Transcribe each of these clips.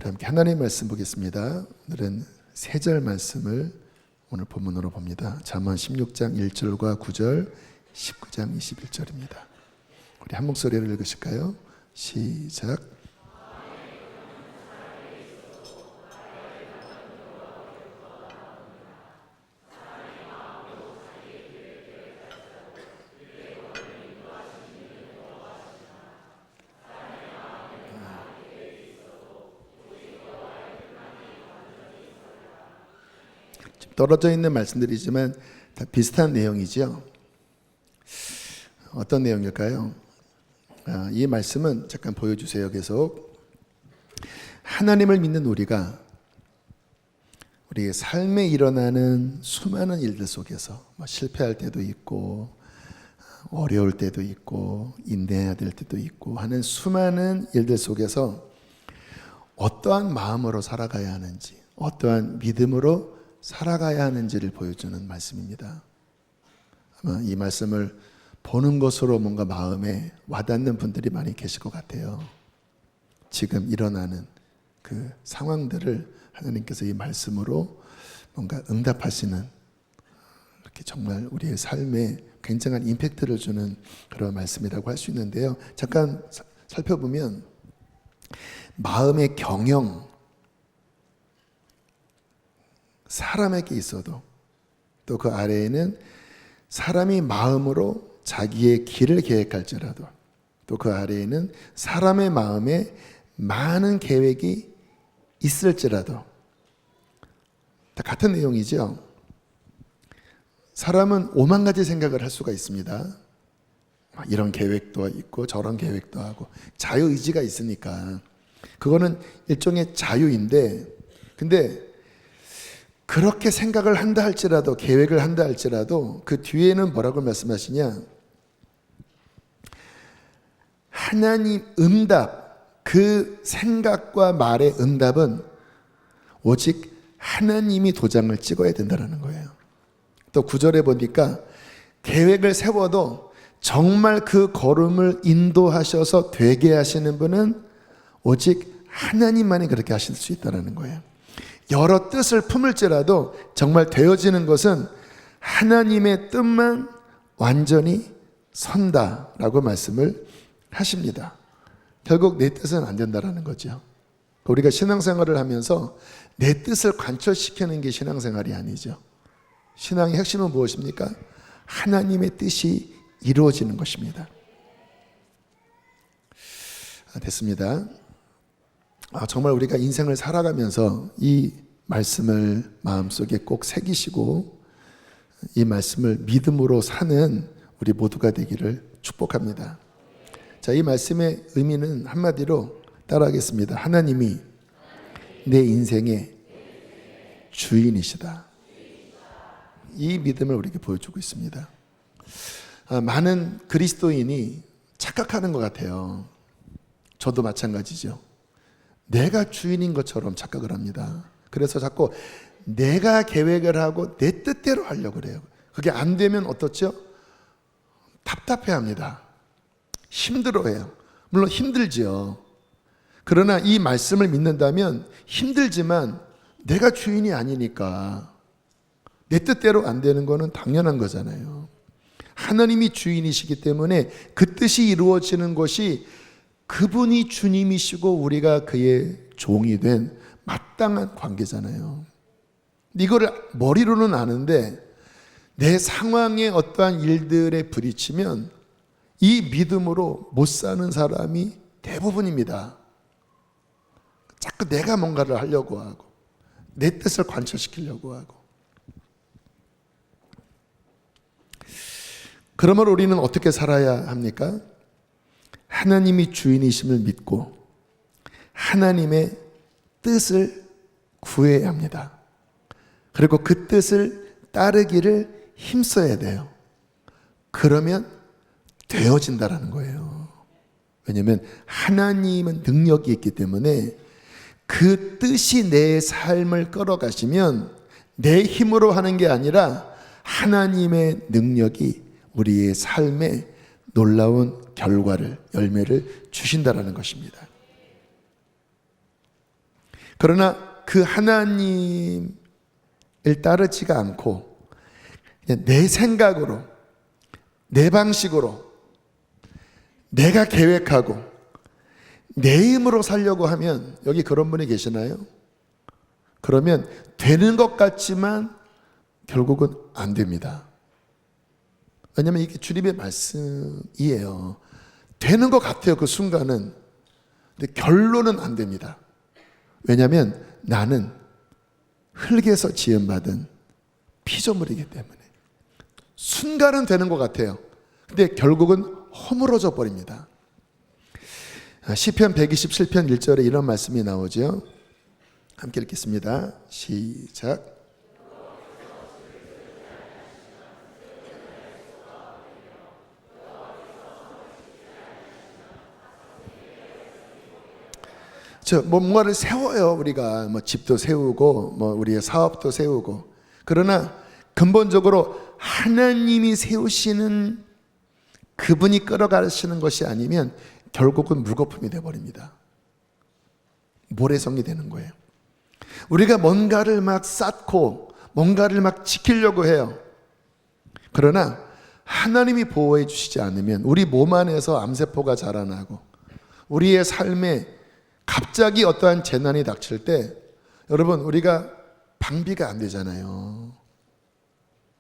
우리 함께 하나님의 말씀 보겠습니다. 오늘은 세 절 말씀을 오늘 본문으로 봅니다. 잠언 16장 1절과 9절, 19장 21절입니다. 우리 한 목소리를 읽으실까요? 시작. 떨어져 있는 말씀들이지만 다 비슷한 내용이죠. 어떤 내용일까요? 이 말씀은 잠깐 보여주세요. 계속 하나님을 믿는 우리가 우리의 삶에 일어나는 수많은 일들 속에서 실패할 때도 있고 어려울 때도 있고 인내해야 될 때도 있고 하는 수많은 일들 속에서 어떠한 마음으로 살아가야 하는지, 어떠한 믿음으로 살아가야 하는지를 보여주는 말씀입니다. 아마 이 말씀을 보는 것으로 뭔가 마음에 와닿는 분들이 많이 계실 것 같아요. 지금 일어나는 그 상황들을 하나님께서 이 말씀으로 뭔가 응답하시는, 이렇게 정말 우리의 삶에 굉장한 임팩트를 주는 그런 말씀이라고 할 수 있는데요. 잠깐 살펴보면 마음의 경영, 사람에게 있어도 또 그 아래에는 사람이 마음으로 자기의 길을 계획할지라도 또 그 아래에는 사람의 마음에 많은 계획이 있을지라도 다 같은 내용이죠. 사람은 오만 가지 생각을 할 수가 있습니다. 이런 계획도 있고 저런 계획도 하고 자유의지가 있으니까 그거는 일종의 자유인데, 근데 그렇게 생각을 한다 할지라도, 계획을 한다 할지라도 그 뒤에는 뭐라고 말씀하시냐? 하나님 응답, 그 생각과 말의 응답은 오직 하나님이 도장을 찍어야 된다는 거예요. 또 9절에 보니까 계획을 세워도 정말 그 걸음을 인도하셔서 되게 하시는 분은 오직 하나님만이 그렇게 하실 수 있다는 거예요. 여러 뜻을 품을지라도 정말 되어지는 것은 하나님의 뜻만 완전히 선다라고 말씀을 하십니다. 결국 내 뜻은 안 된다라는 거죠. 우리가 신앙생활을 하면서 내 뜻을 관철시키는 게 신앙생활이 아니죠. 신앙의 핵심은 무엇입니까? 하나님의 뜻이 이루어지는 것입니다. 됐습니다. 정말 우리가 인생을 살아가면서 이 말씀을 마음속에 꼭 새기시고 이 말씀을 믿음으로 사는 우리 모두가 되기를 축복합니다. 자, 이 말씀의 의미는 한마디로 따라하겠습니다. 하나님이 내 인생의 주인이시다. 이 믿음을 우리에게 보여주고 있습니다. 많은 그리스도인이 착각하는 것 같아요. 저도 마찬가지죠. 내가 주인인 것처럼 착각을 합니다. 그래서 자꾸 내가 계획을 하고 내 뜻대로 하려고 그래요. 그게 안 되면 어떻죠? 답답해합니다. 힘들어해요. 물론 힘들지요. 그러나 이 말씀을 믿는다면 힘들지만 내가 주인이 아니니까 내 뜻대로 안 되는 거는 당연한 거잖아요. 하나님이 주인이시기 때문에 그 뜻이 이루어지는 것이 그분이 주님이시고 우리가 그의 종이 된 마땅한 관계잖아요. 이거를 머리로는 아는데 내 상황에 어떠한 일들에 부딪히면 이 믿음으로 못 사는 사람이 대부분입니다. 자꾸 내가 뭔가를 하려고 하고 내 뜻을 관철시키려고 하고. 그러면 우리는 어떻게 살아야 합니까? 하나님이 주인이심을 믿고 하나님의 뜻을 구해야 합니다. 그리고 그 뜻을 따르기를 힘써야 돼요. 그러면 되어진다라는 거예요. 왜냐하면 하나님은 능력이 있기 때문에 그 뜻이 내 삶을 끌어가시면 내 힘으로 하는 게 아니라 하나님의 능력이 우리의 삶에 놀라운 결과를, 열매를 주신다라는 것입니다. 그러나 그 하나님을 따르지가 않고 그냥 내 생각으로, 내 방식으로, 내가 계획하고 내 힘으로 살려고 하면, 여기 그런 분이 계시나요? 그러면 되는 것 같지만 결국은 안 됩니다. 왜냐하면 이게 주님의 말씀이에요. 되는 것 같아요, 그 순간은. 근데 결론은 안 됩니다. 왜냐하면 나는 흙에서 지음받은 피조물이기 때문에. 순간은 되는 것 같아요. 근데 결국은 허물어져 버립니다. 시편 127편 1절에 이런 말씀이 나오죠. 함께 읽겠습니다. 시작. 뭔가를 세워요. 우리가 집도 세우고 우리의 사업도 세우고. 그러나 근본적으로 하나님이 세우시는 그분이 끌어가시는 것이 아니면 결국은 물거품이 되어버립니다. 모래성이 되는 거예요. 우리가 뭔가를 막 쌓고 뭔가를 막 지키려고 해요. 그러나 하나님이 보호해 주시지 않으면 우리 몸 안에서 암세포가 자라나고 우리의 삶에 갑자기 어떠한 재난이 닥칠 때, 여러분, 우리가 방비가 안 되잖아요.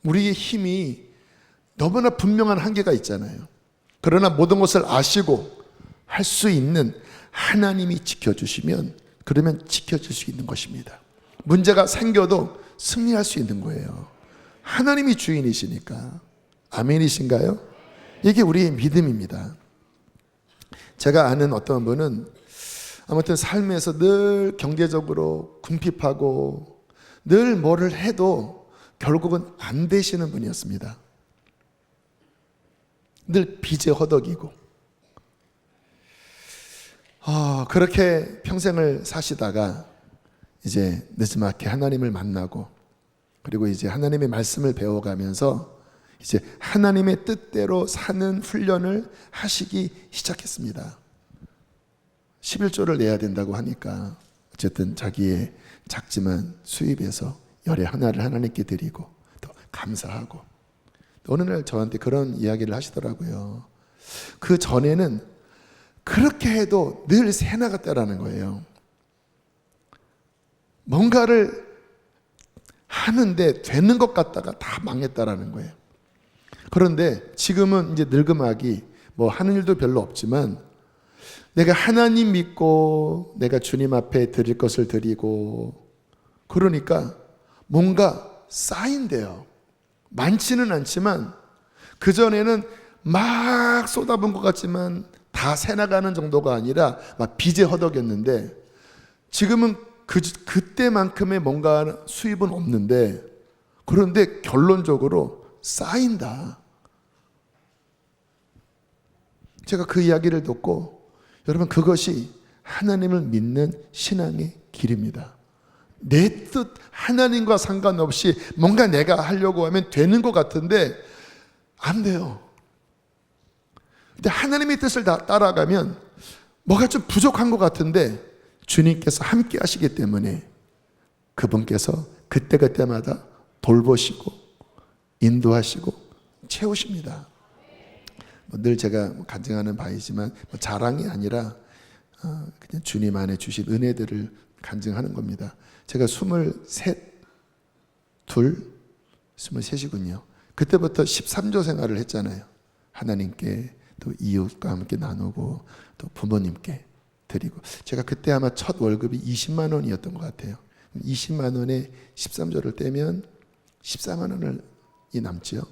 우리의 힘이 너무나 분명한 한계가 있잖아요. 그러나 모든 것을 아시고 할 수 있는 하나님이 지켜주시면, 그러면 지켜줄 수 있는 것입니다. 문제가 생겨도 승리할 수 있는 거예요. 하나님이 주인이시니까. 아멘이신가요? 이게 우리의 믿음입니다. 제가 아는 어떤 분은 아무튼 삶에서 늘 경제적으로 궁핍하고 늘 뭐를 해도 결국은 안 되시는 분이었습니다. 늘 빚에 허덕이고 그렇게 평생을 사시다가 이제 늦지막히 하나님을 만나고, 그리고 이제 하나님의 말씀을 배워가면서 이제 하나님의 뜻대로 사는 훈련을 하시기 시작했습니다. 11조를 내야 된다고 하니까 어쨌든 자기의 작지만 수입에서 열의 하나를 하나님께 드리고 또 감사하고, 또 어느 날 저한테 그런 이야기를 하시더라고요. 그 전에는 그렇게 해도 늘 새 나갔다라는 거예요. 뭔가를 하는데 되는 것 같다가 다 망했다라는 거예요. 그런데 지금은 이제 늙음하기 하는 일도 별로 없지만 내가 하나님 믿고 내가 주님 앞에 드릴 것을 드리고, 그러니까 뭔가 쌓인대요. 많지는 않지만 그전에는 막 쏟아부은 것 같지만 다 새나가는 정도가 아니라 막 빚에 허덕였는데, 지금은 그때만큼의 뭔가 수입은 없는데, 그런데 결론적으로 쌓인다. 제가 그 이야기를 듣고, 여러분, 그것이 하나님을 믿는 신앙의 길입니다. 내 뜻, 하나님과 상관없이 뭔가 내가 하려고 하면 되는 것 같은데 안 돼요. 근데 하나님의 뜻을 따라가면 뭐가 좀 부족한 것 같은데 주님께서 함께 하시기 때문에 그분께서 그때그때마다 돌보시고 인도하시고 채우십니다. 늘 제가 간증하는 바이지만 자랑이 아니라 그냥 주님 안에 주신 은혜들을 간증하는 겁니다. 제가 23이군요. 그때부터 13조 생활을 했잖아요. 하나님께 또 이웃과 함께 나누고 또 부모님께 드리고, 제가 그때 아마 첫 월급이 20만 원이었던 것 같아요. 20만 원에 13조를 떼면 14만 원이 남지요.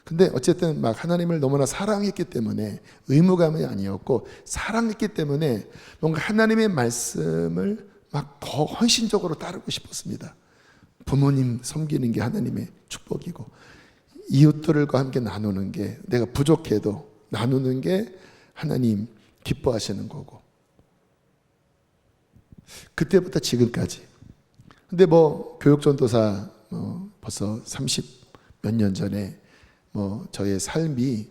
근데 어쨌든 막 하나님을 너무나 사랑했기 때문에, 의무감이 아니었고 사랑했기 때문에 뭔가 하나님의 말씀을 막 더 헌신적으로 따르고 싶었습니다. 부모님 섬기는 게 하나님의 축복이고, 이웃들과 함께 나누는 게, 내가 부족해도 나누는 게 하나님 기뻐하시는 거고. 그때부터 지금까지. 근데 교육전도사 벌써 30 몇 년 전에 저의 삶이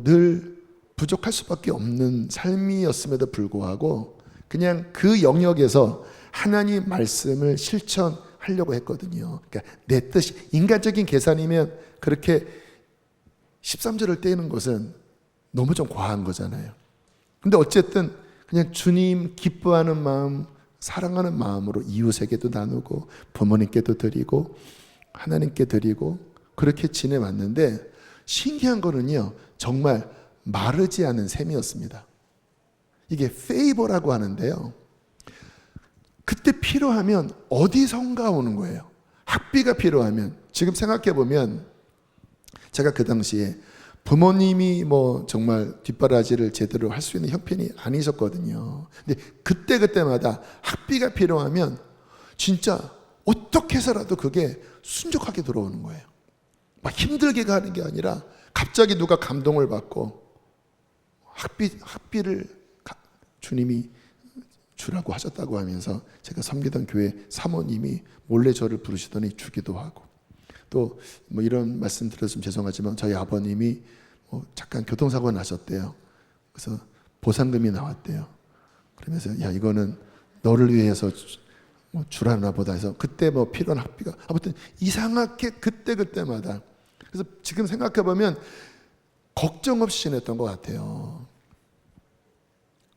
늘 부족할 수밖에 없는 삶이었음에도 불구하고 그냥 그 영역에서 하나님 말씀을 실천하려고 했거든요. 그러니까 내 뜻이, 인간적인 계산이면 그렇게 13절을 떼는 것은 너무 좀 과한 거잖아요. 근데 어쨌든 그냥 주님 기뻐하는 마음, 사랑하는 마음으로 이웃에게도 나누고 부모님께도 드리고 하나님께 드리고 그렇게 지내왔는데, 신기한 거는요, 정말 마르지 않은 셈이었습니다. 이게 페이버라고 하는데요, 그때 필요하면 어디선가 오는 거예요. 학비가 필요하면. 지금 생각해 보면 제가 그 당시에 부모님이 뭐 정말 뒷바라지를 제대로 할 수 있는 형편이 아니셨거든요. 근데 그때마다 학비가 필요하면 진짜 어떻게 해서라도 그게 순적하게 들어오는 거예요. 막 힘들게 가는 게 아니라 갑자기 누가 감동을 받고 학비를 주님이 주라고 하셨다고 하면서 제가 섬기던 교회 사모님이 몰래 저를 부르시더니 주기도 하고, 또 뭐 이런 말씀 드렸으면 죄송하지만 저희 아버님이 뭐 잠깐 교통사고 나셨대요. 그래서 보상금이 나왔대요. 그러면서 야, 이거는 너를 위해서 뭐 주라나 보다 해서 그때 뭐 필요한 학비가 아무튼 이상하게 그때마다, 그래서 지금 생각해 보면 걱정 없이 지냈던 것 같아요.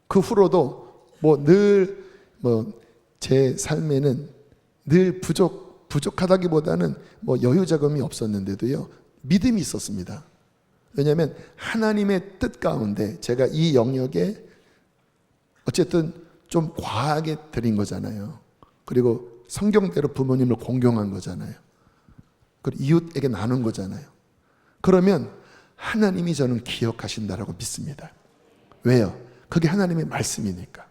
그 후로도 제 삶에는 늘 부족하다기보다는 뭐 여유 자금이 없었는데도요, 믿음이 있었습니다. 왜냐하면 하나님의 뜻 가운데 제가 이 영역에 어쨌든 좀 과하게 드린 거잖아요. 그리고 성경대로 부모님을 공경한 거잖아요. 그리고 이웃에게 나눈 거잖아요. 그러면 하나님이 저는 기억하신다라고 믿습니다. 왜요? 그게 하나님의 말씀이니까.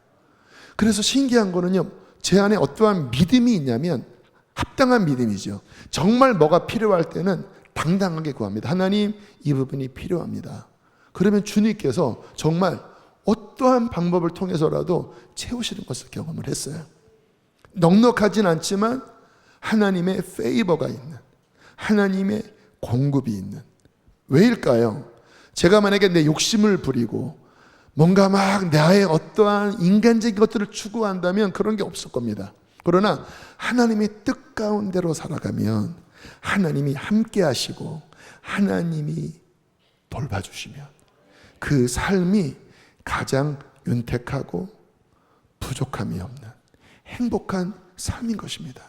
그래서 신기한 거는요, 제 안에 어떠한 믿음이 있냐면 합당한 믿음이죠. 정말 뭐가 필요할 때는 당당하게 구합니다. 하나님, 이 부분이 필요합니다. 그러면 주님께서 정말 어떠한 방법을 통해서라도 채우시는 것을 경험을 했어요. 넉넉하진 않지만 하나님의 페이버가 있는, 하나님의 공급이 있는. 왜일까요? 제가 만약에 내 욕심을 부리고 뭔가 막 나의 어떠한 인간적인 것들을 추구한다면 그런 게 없을 겁니다. 그러나 하나님의 뜻 가운데로 살아가면 하나님이 함께 하시고 하나님이 돌봐주시면 그 삶이 가장 윤택하고 부족함이 없는 행복한 삶인 것입니다.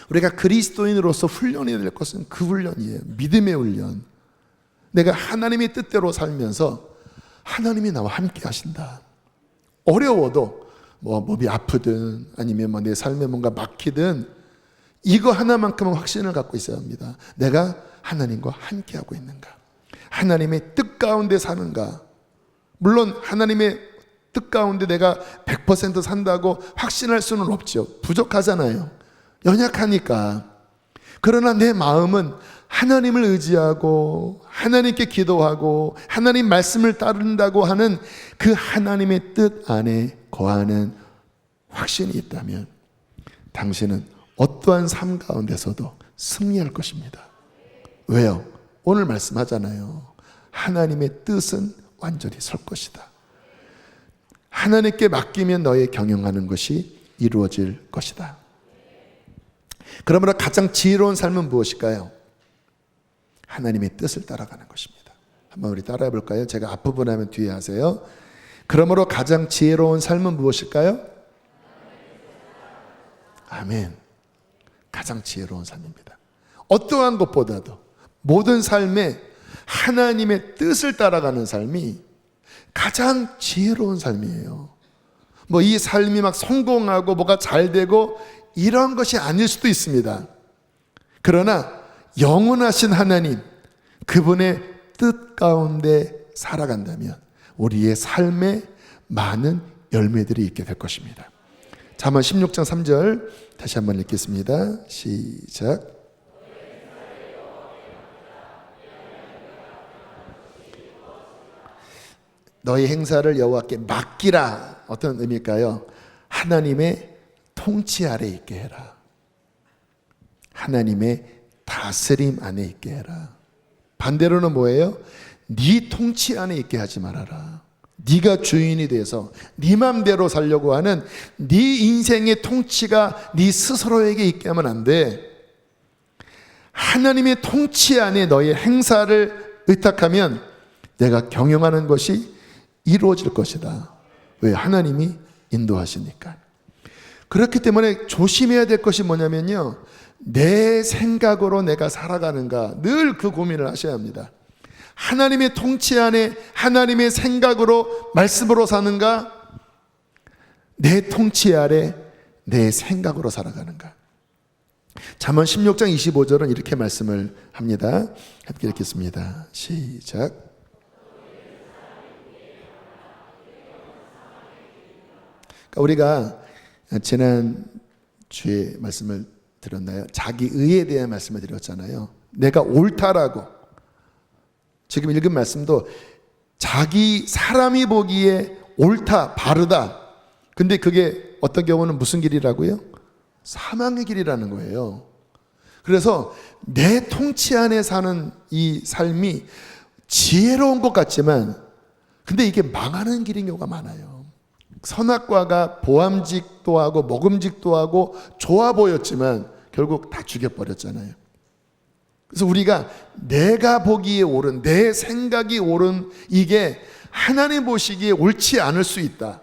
우리가 그리스도인으로서 훈련해야 될 것은 그 훈련이에요. 믿음의 훈련. 내가 하나님의 뜻대로 살면서 하나님이 나와 함께 하신다. 어려워도 뭐 몸이 아프든 아니면 뭐 내 삶에 뭔가 막히든 이거 하나만큼은 확신을 갖고 있어야 합니다. 내가 하나님과 함께 하고 있는가? 하나님의 뜻 가운데 사는가? 물론 하나님의 뜻 가운데 내가 100% 산다고 확신할 수는 없죠. 부족하잖아요. 연약하니까. 그러나 내 마음은 하나님을 의지하고 하나님께 기도하고 하나님 말씀을 따른다고 하는 그 하나님의 뜻 안에 거하는 확신이 있다면 당신은 어떠한 삶 가운데서도 승리할 것입니다. 왜요? 오늘 말씀하잖아요. 하나님의 뜻은 완전히 설 것이다. 하나님께 맡기면 너의 경영하는 것이 이루어질 것이다. 그러므로 가장 지혜로운 삶은 무엇일까요? 하나님의 뜻을 따라가는 것입니다. 한번 우리 따라해 볼까요? 제가 앞부분 하면 뒤에 하세요. 그러므로 가장 지혜로운 삶은 무엇일까요? 아멘. 가장 지혜로운 삶입니다. 어떠한 것보다도 모든 삶에 하나님의 뜻을 따라가는 삶이 가장 지혜로운 삶이에요. 뭐 이 삶이 막 성공하고 뭐가 잘 되고 이런 것이 아닐 수도 있습니다. 그러나 영원하신 하나님, 그분의 뜻 가운데 살아간다면 우리의 삶에 많은 열매들이 있게 될 것입니다. 잠언 16장 3절 다시 한번 읽겠습니다. 시작. 너희 행사를 여호와께 맡기라. 어떤 의미일까요? 하나님의 통치 아래 있게 해라. 하나님의 다스림 안에 있게 해라. 반대로는 뭐예요? 네 통치 안에 있게 하지 말아라. 네가 주인이 돼서 네 맘대로 살려고 하는 네 인생의 통치가 네 스스로에게 있게 하면 안 돼. 하나님의 통치 안에 너의 행사를 의탁하면 내가 경영하는 것이 이루어질 것이다. 왜? 하나님이 인도하시니까. 그렇기 때문에 조심해야 될 것이 뭐냐면요, 내 생각으로 내가 살아가는가, 늘 그 고민을 하셔야 합니다. 하나님의 통치 안에 하나님의 생각으로 말씀으로 사는가, 내 통치 아래 내 생각으로 살아가는가. 잠언 16장 25절은 이렇게 말씀을 합니다. 함께 읽겠습니다. 시작. 그러니까 우리가 지난 주에 말씀을 드렸나요? 자기 의에 대한 말씀을 드렸잖아요. 내가 옳다라고. 지금 읽은 말씀도 자기 사람이 보기에 옳다, 바르다. 근데 그게 어떤 경우는 무슨 길이라고요? 사망의 길이라는 거예요. 그래서 내 통치 안에 사는 이 삶이 지혜로운 것 같지만 근데 이게 망하는 길인 경우가 많아요. 선악과가 보암직도 하고 먹음직도 하고 좋아 보였지만 결국 다 죽여버렸잖아요. 그래서 우리가 내가 보기에 옳은, 내 생각이 옳은, 이게 하나님 보시기에 옳지 않을 수 있다.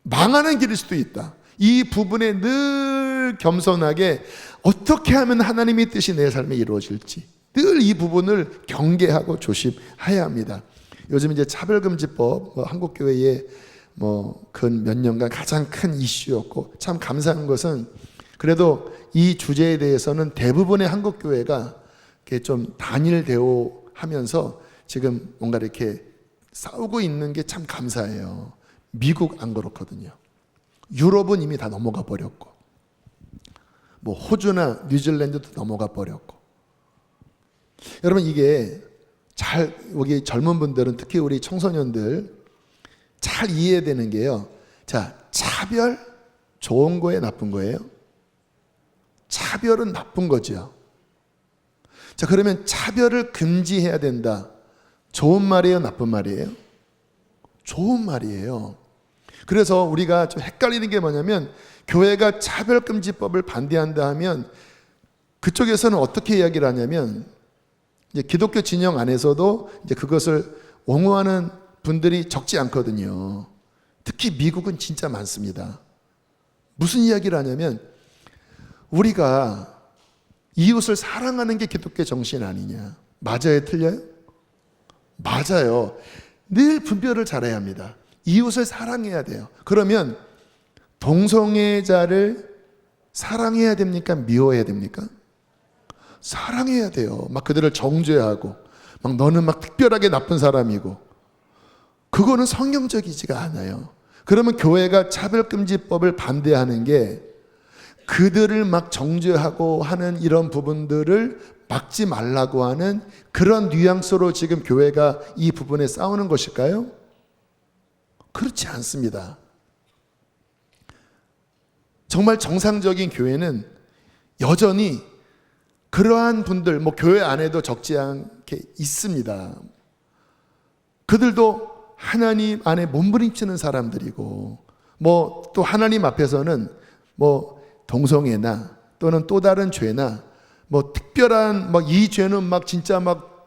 망하는 길일 수도 있다. 이 부분에 늘 겸손하게 어떻게 하면 하나님의 뜻이 내 삶에 이루어질지 늘 이 부분을 경계하고 조심해야 합니다. 요즘 이제 차별금지법, 한국교회에 근 몇 년간 가장 큰 이슈였고, 참 감사한 것은 그래도 이 주제에 대해서는 대부분의 한국교회가 이렇게 좀 단일 대우하면서 지금 뭔가 이렇게 싸우고 있는 게 참 감사해요. 미국 안 그렇거든요. 유럽은 이미 다 넘어가 버렸고, 호주나 뉴질랜드도 넘어가 버렸고. 여러분, 이게 여기 젊은 분들은, 특히 우리 청소년들 잘 이해되는 게요. 자, 차별 좋은 거예요, 나쁜 거예요? 차별은 나쁜 거죠. 자, 그러면 차별을 금지해야 된다. 좋은 말이에요, 나쁜 말이에요? 좋은 말이에요. 그래서 우리가 좀 헷갈리는 게 뭐냐면, 교회가 차별금지법을 반대한다 하면 그쪽에서는 어떻게 이야기를 하냐면, 이제 기독교 진영 안에서도 이제 그것을 옹호하는 분들이 적지 않거든요. 특히 미국은 진짜 많습니다. 무슨 이야기를 하냐면, 우리가 이웃을 사랑하는 게 기독교 정신 아니냐. 맞아요, 틀려요? 맞아요. 늘 분별을 잘해야 합니다. 이웃을 사랑해야 돼요. 그러면 동성애자를 사랑해야 됩니까? 미워해야 됩니까? 사랑해야 돼요. 막 그들을 정죄하고, 막 너는 막 특별하게 나쁜 사람이고, 그거는 성경적이지가 않아요. 그러면 교회가 차별금지법을 반대하는 게 그들을 막 정죄하고 하는 이런 부분들을 막지 말라고 하는 그런 뉘앙스로 지금 교회가 이 부분에 싸우는 것일까요? 그렇지 않습니다. 정말 정상적인 교회는 여전히 그러한 분들, 교회 안에도 적지 않게 있습니다. 그들도 하나님 안에 몸부림치는 사람들이고, 또 하나님 앞에서는 동성애나 또는 또 다른 죄나 특별한 이 죄는 진짜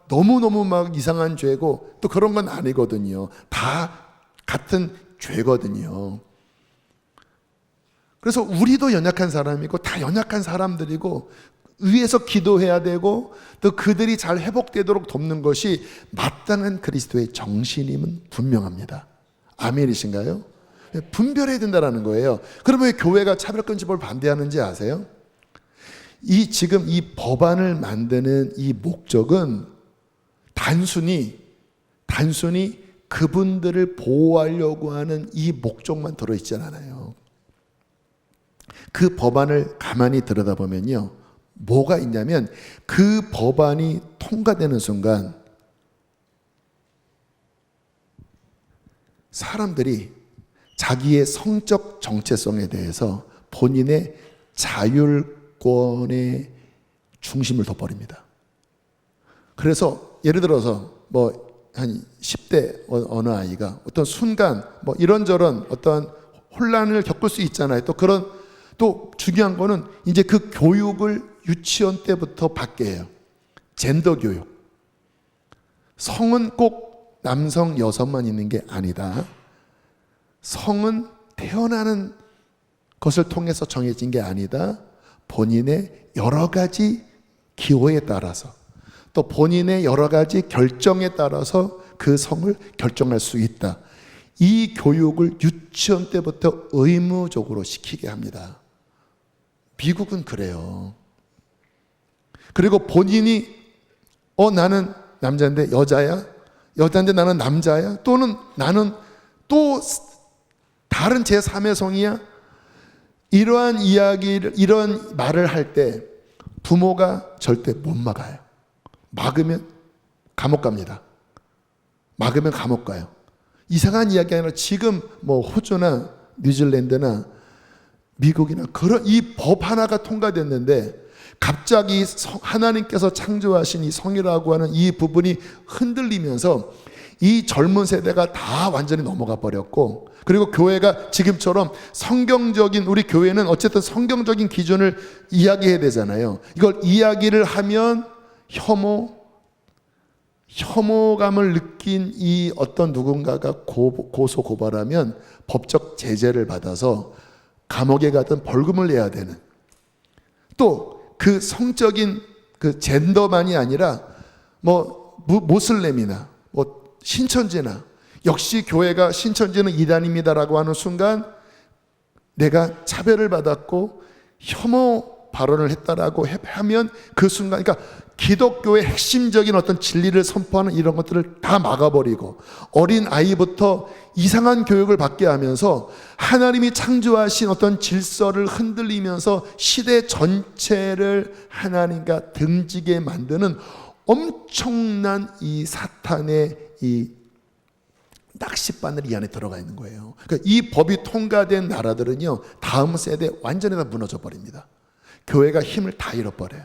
너무너무 이상한 죄고, 또 그런 건 아니거든요. 다 같은 죄거든요. 그래서 우리도 연약한 사람이고 다 연약한 사람들이고, 위에서 기도해야 되고 또 그들이 잘 회복되도록 돕는 것이 마땅한 그리스도의 정신임은 분명합니다. 아멘이신가요? 분별해야 된다는 거예요. 그러면 왜 교회가 차별금지법을 반대하는지 아세요? 지금 이 법안을 만드는 이 목적은 단순히 그분들을 보호하려고 하는 이 목적만 들어있지 않아요. 그 법안을 가만히 들여다보면요, 뭐가 있냐면 그 법안이 통과되는 순간 사람들이 자기의 성적 정체성에 대해서 본인의 자율권의 중심을 둬버립니다. 그래서 예를 들어서 한 10대 어느 아이가 어떤 순간 뭐 이런저런 어떤 혼란을 겪을 수 있잖아요. 또 중요한 거는 이제 그 교육을 유치원 때부터 받게 해요. 젠더 교육. 성은 꼭 남성, 여성만 있는 게 아니다. 성은 태어나는 것을 통해서 정해진 게 아니다. 본인의 여러 가지 기호에 따라서 또 본인의 여러 가지 결정에 따라서 그 성을 결정할 수 있다. 이 교육을 유치원 때부터 의무적으로 시키게 합니다. 미국은 그래요. 그리고 본인이 나는 남자인데 여자야? 여자인데 나는 남자야? 또는 나는 또 다른 제3의 성이야? 이러한 이야기를, 이런 말을 할 때 부모가 절대 못 막아요. 막으면 감옥 갑니다. 막으면 감옥 가요. 이상한 이야기 아니라 지금 뭐 호주나 뉴질랜드나 미국이나 그런 이 법 하나가 통과됐는데 갑자기 하나님께서 창조하신 이 성이라고 하는 이 부분이 흔들리면서 이 젊은 세대가 다 완전히 넘어가 버렸고, 그리고 교회가 지금처럼 성경적인, 우리 교회는 어쨌든 성경적인 기준을 이야기해야 되잖아요. 이걸 이야기를 하면 혐오감을 느낀 이 어떤 누군가가 고소 고발하면 법적 제재를 받아서 감옥에 가든 벌금을 내야 되는, 또 그 성적인 그 젠더만이 아니라 뭐 모슬렘이나 뭐 신천지나 역시 교회가 신천지는 이단입니다라고 하는 순간 내가 차별을 받았고 혐오 발언을 했다라고 하면 그 순간, 그러니까 기독교의 핵심적인 어떤 진리를 선포하는 이런 것들을 다 막아버리고 어린 아이부터 이상한 교육을 받게 하면서 하나님이 창조하신 어떤 질서를 흔들리면서 시대 전체를 하나님과 등지게 만드는 엄청난 이 사탄의 이 낚싯바늘 이 안에 들어가 있는 거예요. 그러니까 이 법이 통과된 나라들은요, 다음 세대에 완전히 다 무너져 버립니다. 교회가 힘을 다 잃어버려요.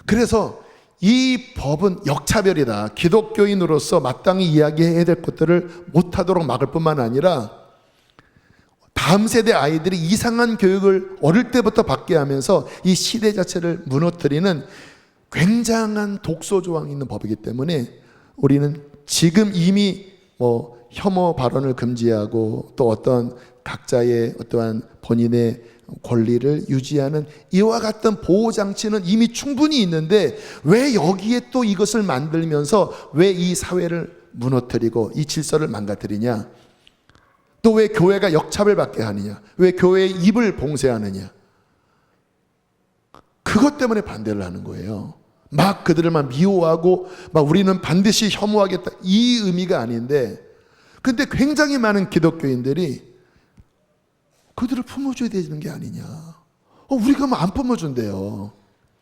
그래서 이 법은 역차별이다. 기독교인으로서 마땅히 이야기해야 될 것들을 못하도록 막을 뿐만 아니라 다음 세대 아이들이 이상한 교육을 어릴 때부터 받게 하면서 이 시대 자체를 무너뜨리는 굉장한 독소 조항이 있는 법이기 때문에 우리는 지금 이미 뭐 혐오 발언을 금지하고 또 어떤 각자의 어떠한 본인의 권리를 유지하는 이와 같은 보호장치는 이미 충분히 있는데 왜 여기에 또 이것을 만들면서 왜 이 사회를 무너뜨리고 이 질서를 망가뜨리냐? 또 왜 교회가 역차별받게 하느냐? 왜 교회의 입을 봉쇄하느냐? 그것 때문에 반대를 하는 거예요. 막 그들을 막 미워하고 막 우리는 반드시 혐오하겠다 이 의미가 아닌데, 근데 굉장히 많은 기독교인들이 그들을 품어줘야 되는 게 아니냐. 우리가 뭐 안 품어준대요.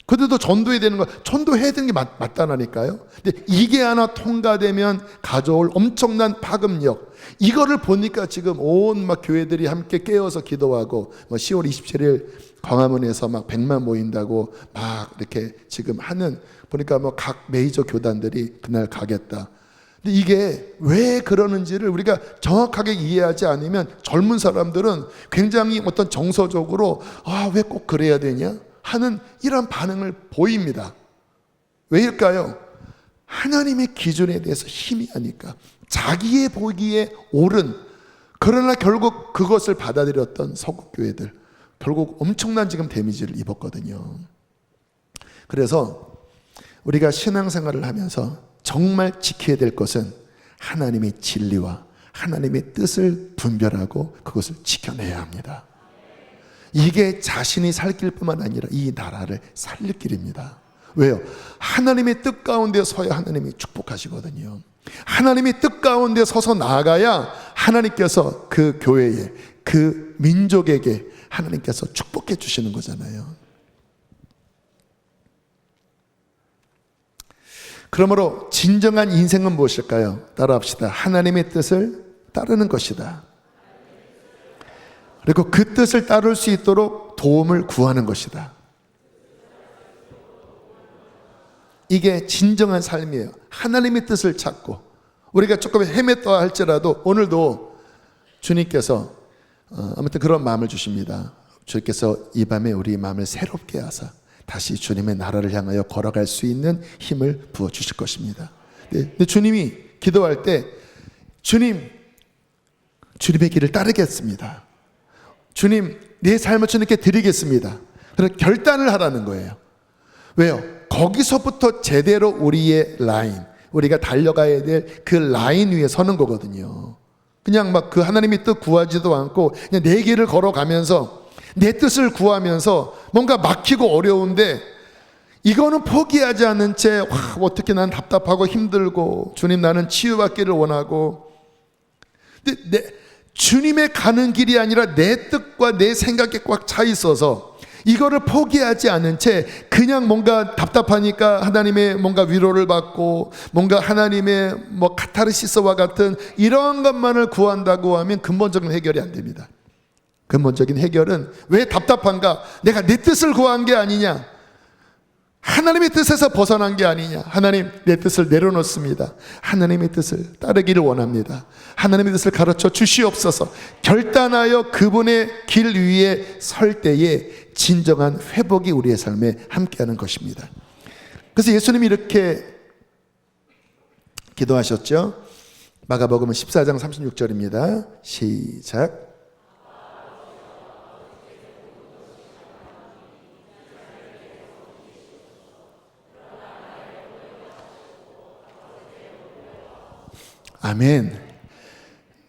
그들도 전도해야 되는 거, 전도해야 되는 게 맞다라니까요. 근데 이게 하나 통과되면 가져올 엄청난 파급력, 이거를 보니까 지금 온 막 교회들이 함께 깨어서 기도하고 뭐 10월 27일 광화문에서 막 100만 모인다고 막 이렇게 지금 하는, 보니까 뭐 각 메이저 교단들이 그날 가겠다. 근데 이게 왜 그러는지를 우리가 정확하게 이해하지 않으면 젊은 사람들은 굉장히 어떤 정서적으로 왜 꼭 그래야 되냐 하는 이런 반응을 보입니다. 왜일까요? 하나님의 기준에 대해서 희미하니까, 자기의 보기에 옳은, 그러나 결국 그것을 받아들였던 서구교회들 결국 엄청난 지금 데미지를 입었거든요. 그래서 우리가 신앙생활을 하면서 정말 지켜야 될 것은 하나님의 진리와 하나님의 뜻을 분별하고 그것을 지켜내야 합니다. 이게 자신이 살 길뿐만 아니라 이 나라를 살릴 길입니다. 왜요? 하나님의 뜻 가운데 서야 하나님이 축복하시거든요. 하나님의 뜻 가운데 서서 나아가야 하나님께서 그 교회에, 그 민족에게 하나님께서 축복해 주시는 거잖아요. 그러므로 진정한 인생은 무엇일까요? 따라합시다. 하나님의 뜻을 따르는 것이다. 그리고 그 뜻을 따를 수 있도록 도움을 구하는 것이다. 이게 진정한 삶이에요. 하나님의 뜻을 찾고 우리가 조금 헤맸다 할지라도 오늘도 주님께서 아무튼 그런 마음을 주십니다. 주께서 이 밤에 우리 마음을 새롭게 하사 다시 주님의 나라를 향하여 걸어갈 수 있는 힘을 부어주실 것입니다. 근데 주님이 기도할 때 주님의 길을 따르겠습니다. 주님, 내 삶을 주님께 드리겠습니다. 그런 결단을 하라는 거예요. 왜요? 거기서부터 제대로 우리의 라인, 우리가 달려가야 될 그 라인 위에 서는 거거든요. 그냥 막 그 하나님의 뜻 구하지도 않고 그냥 내 길을 걸어가면서 내 뜻을 구하면서 뭔가 막히고 어려운데 이거는 포기하지 않는 채 어떻게 난 답답하고 힘들고 주님 나는 치유받기를 원하고 근데 주님의 가는 길이 아니라 내 뜻과 내 생각에 꽉 차 있어서 이거를 포기하지 않은 채 그냥 뭔가 답답하니까 하나님의 뭔가 위로를 받고 뭔가 하나님의 뭐 카타르시스와 같은 이런 것만을 구한다고 하면 근본적인 해결이 안 됩니다. 근본적인 해결은 왜 답답한가? 내가 내 뜻을 구한 게 아니냐? 하나님의 뜻에서 벗어난 게 아니냐? 하나님, 내 뜻을 내려놓습니다. 하나님의 뜻을 따르기를 원합니다. 하나님의 뜻을 가르쳐 주시옵소서. 결단하여 그분의 길 위에 설 때에 진정한 회복이 우리의 삶에 함께하는 것입니다. 그래서 예수님이 이렇게 기도하셨죠. 마가복음 14장 36절입니다. 시작. 아멘.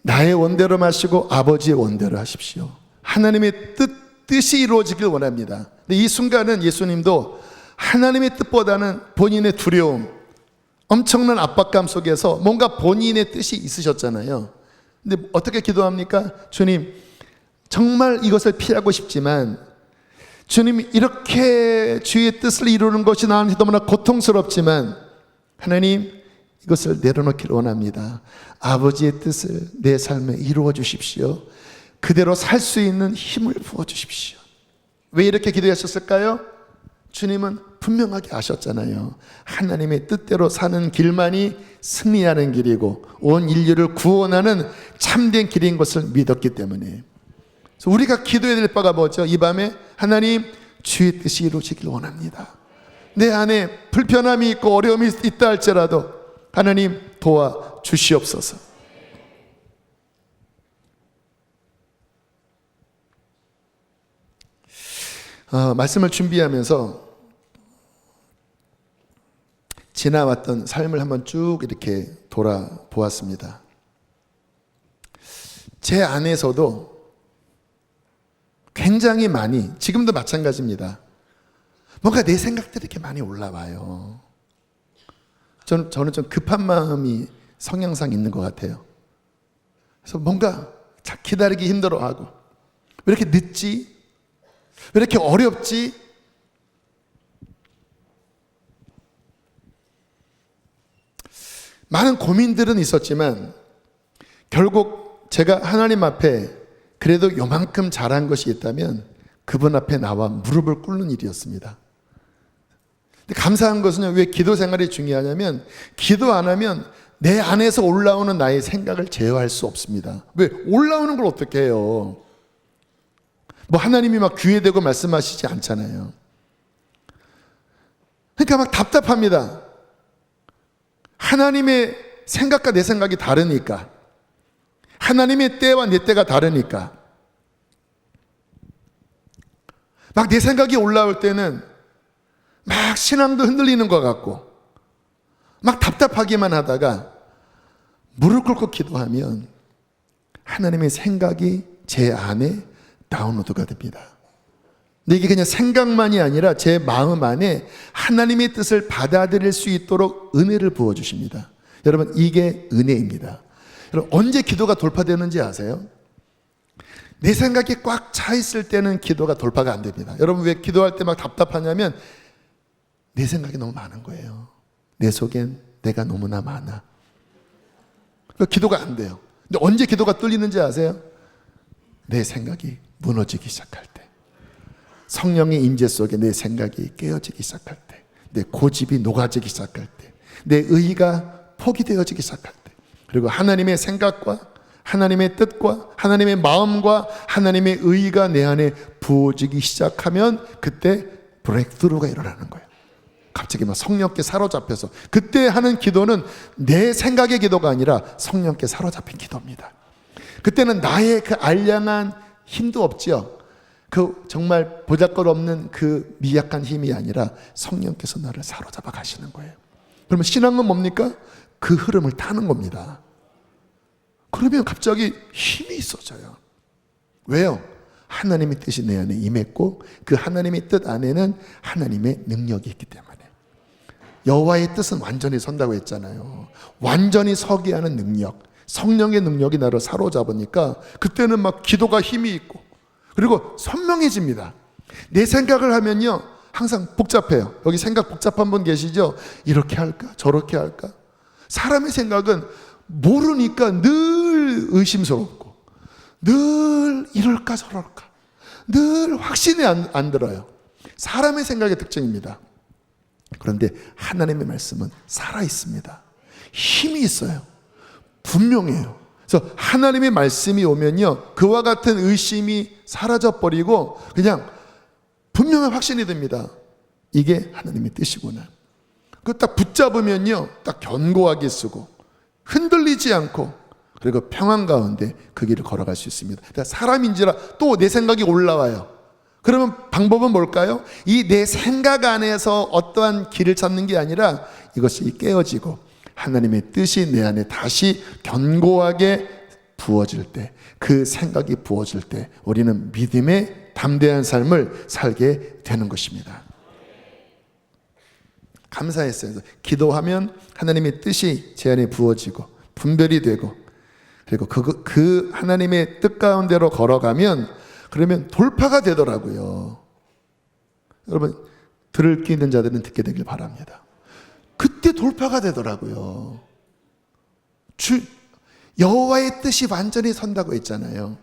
나의 원대로 마시고 아버지의 원대로 하십시오. 하나님의 뜻이 이루어지길 원합니다. 근데 이 순간은 예수님도 하나님의 뜻보다는 본인의 두려움, 엄청난 압박감 속에서 뭔가 본인의 뜻이 있으셨잖아요. 근데 어떻게 기도합니까? 주님, 정말 이것을 피하고 싶지만 주님, 이렇게 주의 뜻을 이루는 것이 나한테 너무나 고통스럽지만 하나님, 이것을 내려놓기를 원합니다. 아버지의 뜻을 내 삶에 이루어 주십시오. 그대로 살 수 있는 힘을 부어 주십시오. 왜 이렇게 기도하셨을까요? 주님은 분명하게 아셨잖아요. 하나님의 뜻대로 사는 길만이 승리하는 길이고 온 인류를 구원하는 참된 길인 것을 믿었기 때문에. 그래서 우리가 기도해야 될 바가 뭐죠? 이 밤에 하나님, 주의 뜻이 이루어지길 원합니다. 내 안에 불편함이 있고 어려움이 있다 할지라도 하나님 도와 주시옵소서. 말씀을 준비하면서 지나왔던 삶을 한번 쭉 이렇게 돌아보았습니다. 제 안에서도 굉장히 많이, 지금도 마찬가지입니다. 뭔가 내 생각들이 이렇게 많이 올라와요. 저는 좀 급한 마음이 성향상 있는 것 같아요. 그래서 뭔가 기다리기 힘들어하고 왜 이렇게 늦지? 왜 이렇게 어렵지? 많은 고민들은 있었지만 결국 제가 하나님 앞에 그래도 요만큼 잘한 것이 있다면 그분 앞에 나와 무릎을 꿇는 일이었습니다. 감사한 것은 왜 기도 생활이 중요하냐면 기도 안 하면 내 안에서 올라오는 나의 생각을 제어할 수 없습니다. 왜? 올라오는 걸 어떻게 해요? 뭐 하나님이 막 귀에 대고 말씀하시지 않잖아요. 그러니까 막 답답합니다. 하나님의 생각과 내 생각이 다르니까. 하나님의 때와 내 때가 다르니까. 막 내 생각이 올라올 때는 막 신앙도 흔들리는 것 같고 막 답답하기만 하다가 무릎 꿇고 기도하면 하나님의 생각이 제 안에 다운로드가 됩니다. 근데 이게 그냥 생각만이 아니라 제 마음 안에 하나님의 뜻을 받아들일 수 있도록 은혜를 부어주십니다. 여러분, 이게 은혜입니다. 여러분, 언제 기도가 돌파되는지 아세요? 내 생각이 꽉 차 있을 때는 기도가 돌파가 안 됩니다. 여러분, 왜 기도할 때 막 답답하냐면 내 생각이 너무 많은 거예요. 내 속엔 내가 너무나 많아. 그러니까 기도가 안 돼요. 근데 언제 기도가 뚫리는지 아세요? 내 생각이 무너지기 시작할 때, 성령의 임재 속에 내 생각이 깨어지기 시작할 때, 내 고집이 녹아지기 시작할 때, 내 의의가 포기되어지기 시작할 때, 그리고 하나님의 생각과 하나님의 뜻과 하나님의 마음과 하나님의 의의가 내 안에 부어지기 시작하면 그때 브레이크스루가 일어나는 거예요. 갑자기 막 성령께 사로잡혀서, 그때 하는 기도는 내 생각의 기도가 아니라 성령께 사로잡힌 기도입니다. 그때는 나의 그 알량한 힘도 없죠. 그 정말 보잘것없는 그 미약한 힘이 아니라 성령께서 나를 사로잡아 가시는 거예요. 그러면 신앙은 뭡니까? 그 흐름을 타는 겁니다. 그러면 갑자기 힘이 있어져요. 왜요? 하나님의 뜻이 내 안에 임했고, 그 하나님의 뜻 안에는 하나님의 능력이 있기 때문에. 여호와의 뜻은 완전히 선다고 했잖아요. 완전히 서게 하는 능력, 성령의 능력이 나를 사로잡으니까 그때는 막 기도가 힘이 있고, 그리고 선명해집니다. 내 생각을 하면요 항상 복잡해요. 여기 생각 복잡한 분 계시죠? 이렇게 할까 저렇게 할까. 사람의 생각은 모르니까 늘 의심스럽고, 늘 이럴까 저럴까, 늘 확신이 안 들어요. 사람의 생각의 특징입니다. 그런데 하나님의 말씀은 살아있습니다. 힘이 있어요. 분명해요. 그래서 하나님의 말씀이 오면요 그와 같은 의심이 사라져버리고 그냥 분명한 확신이 듭니다. 이게 하나님의 뜻이구나. 그거 딱 붙잡으면요 딱 견고하게 쓰고 흔들리지 않고, 그리고 평안 가운데 그 길을 걸어갈 수 있습니다. 그러니까 사람인지라 또 내 생각이 올라와요. 그러면 방법은 뭘까요? 이 내 생각 안에서 어떠한 길을 찾는 게 아니라 이것이 깨어지고 하나님의 뜻이 내 안에 다시 견고하게 부어질 때, 그 생각이 부어질 때 우리는 믿음의 담대한 삶을 살게 되는 것입니다. 감사했어요. 기도하면 하나님의 뜻이 제 안에 부어지고 분별이 되고, 그리고 그 하나님의 뜻 가운데로 걸어가면 그러면 돌파가 되더라고요. 여러분 들을 귀 있는 자들은 듣게 되길 바랍니다. 그때 돌파가 되더라고요. 여호와의 뜻이 완전히 선다고 했잖아요.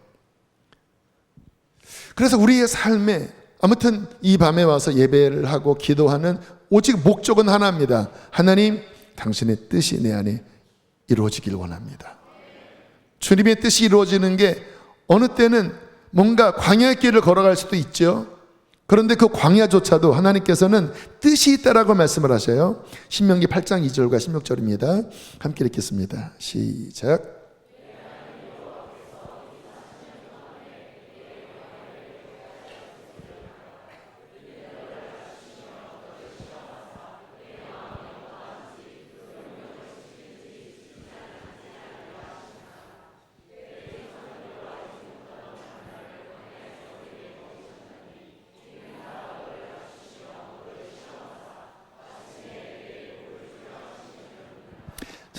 그래서 우리의 삶에 아무튼 이 밤에 와서 예배를 하고 기도하는 오직 목적은 하나입니다. 하나님, 당신의 뜻이 내 안에 이루어지길 원합니다. 주님의 뜻이 이루어지는 게 어느 때는 뭔가 광야의 길을 걸어갈 수도 있죠. 그런데 그 광야조차도 하나님께서는 뜻이 있다라고 말씀을 하셔요. 신명기 8장 2절과 16절입니다. 함께 읽겠습니다. 시작.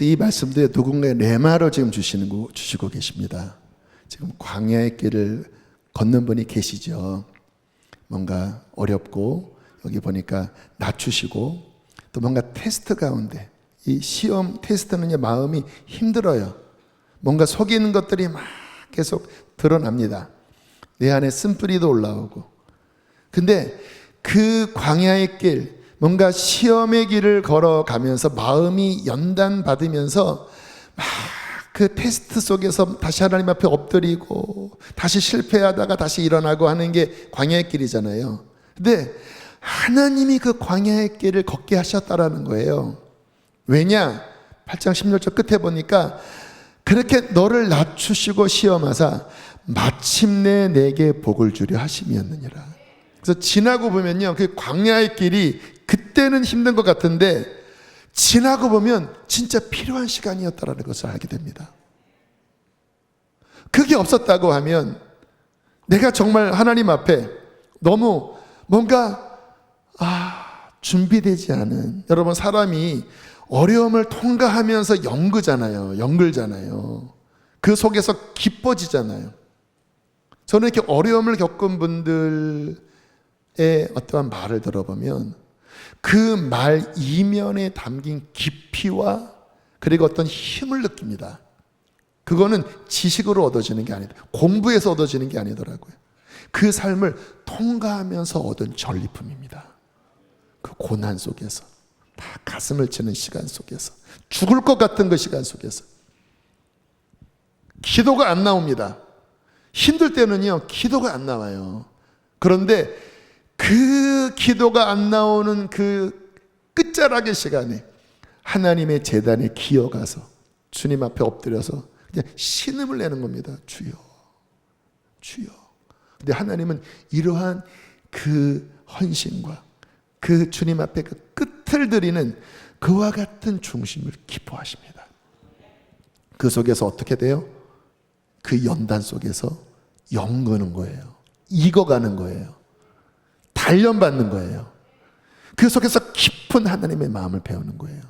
이 말씀들에 누군가의 레마를 지금 주시고 계십니다. 지금 광야의 길을 걷는 분이 계시죠. 뭔가 어렵고, 여기 보니까 낮추시고, 또 뭔가 테스트 가운데, 이 시험 테스트는 마음이 힘들어요. 뭔가 속에 있는 것들이 막 계속 드러납니다. 내 안에 쓴뿌리도 올라오고. 근데 그 광야의 길, 뭔가 시험의 길을 걸어가면서 마음이 연단받으면서 막 그 테스트 속에서 다시 하나님 앞에 엎드리고 다시 실패하다가 다시 일어나고 하는 게 광야의 길이잖아요. 근데 하나님이 그 광야의 길을 걷게 하셨다라는 거예요. 왜냐? 8장 16절 끝에 보니까 그렇게 너를 낮추시고 시험하사 마침내 내게 복을 주려 하심이었느니라. 그래서 지나고 보면요 그 광야의 길이 그때는 힘든 것 같은데 지나고 보면 진짜 필요한 시간이었다라는 것을 알게 됩니다. 그게 없었다고 하면 내가 정말 하나님 앞에 너무 뭔가 준비되지 않은, 여러분 사람이 어려움을 통과하면서 연글잖아요. 그 속에서 기뻐지잖아요. 저는 이렇게 어려움을 겪은 분들의 어떠한 말을 들어보면 그 말 이면에 담긴 깊이와 그리고 어떤 힘을 느낍니다. 그거는 지식으로 얻어지는 게 아니다. 공부해서 얻어지는 게 아니더라고요. 그 삶을 통과하면서 얻은 전리품입니다. 그 고난 속에서, 다 가슴을 치는 시간 속에서, 죽을 것 같은 그 시간 속에서 기도가 안 나옵니다. 힘들 때는요, 기도가 안 나와요. 그런데 그 기도가 안 나오는 그 끝자락의 시간에 하나님의 제단에 기어가서 주님 앞에 엎드려서 그냥 신음을 내는 겁니다. 주여, 주여. 근데 하나님은 이러한 그 헌신과 그 주님 앞에 그 끝을 드리는 그와 같은 중심을 기뻐하십니다. 그 속에서 어떻게 돼요? 그 연단 속에서 연거는 거예요. 익어가는 거예요. 단련받는 거예요. 그 속에서 깊은 하나님의 마음을 배우는 거예요.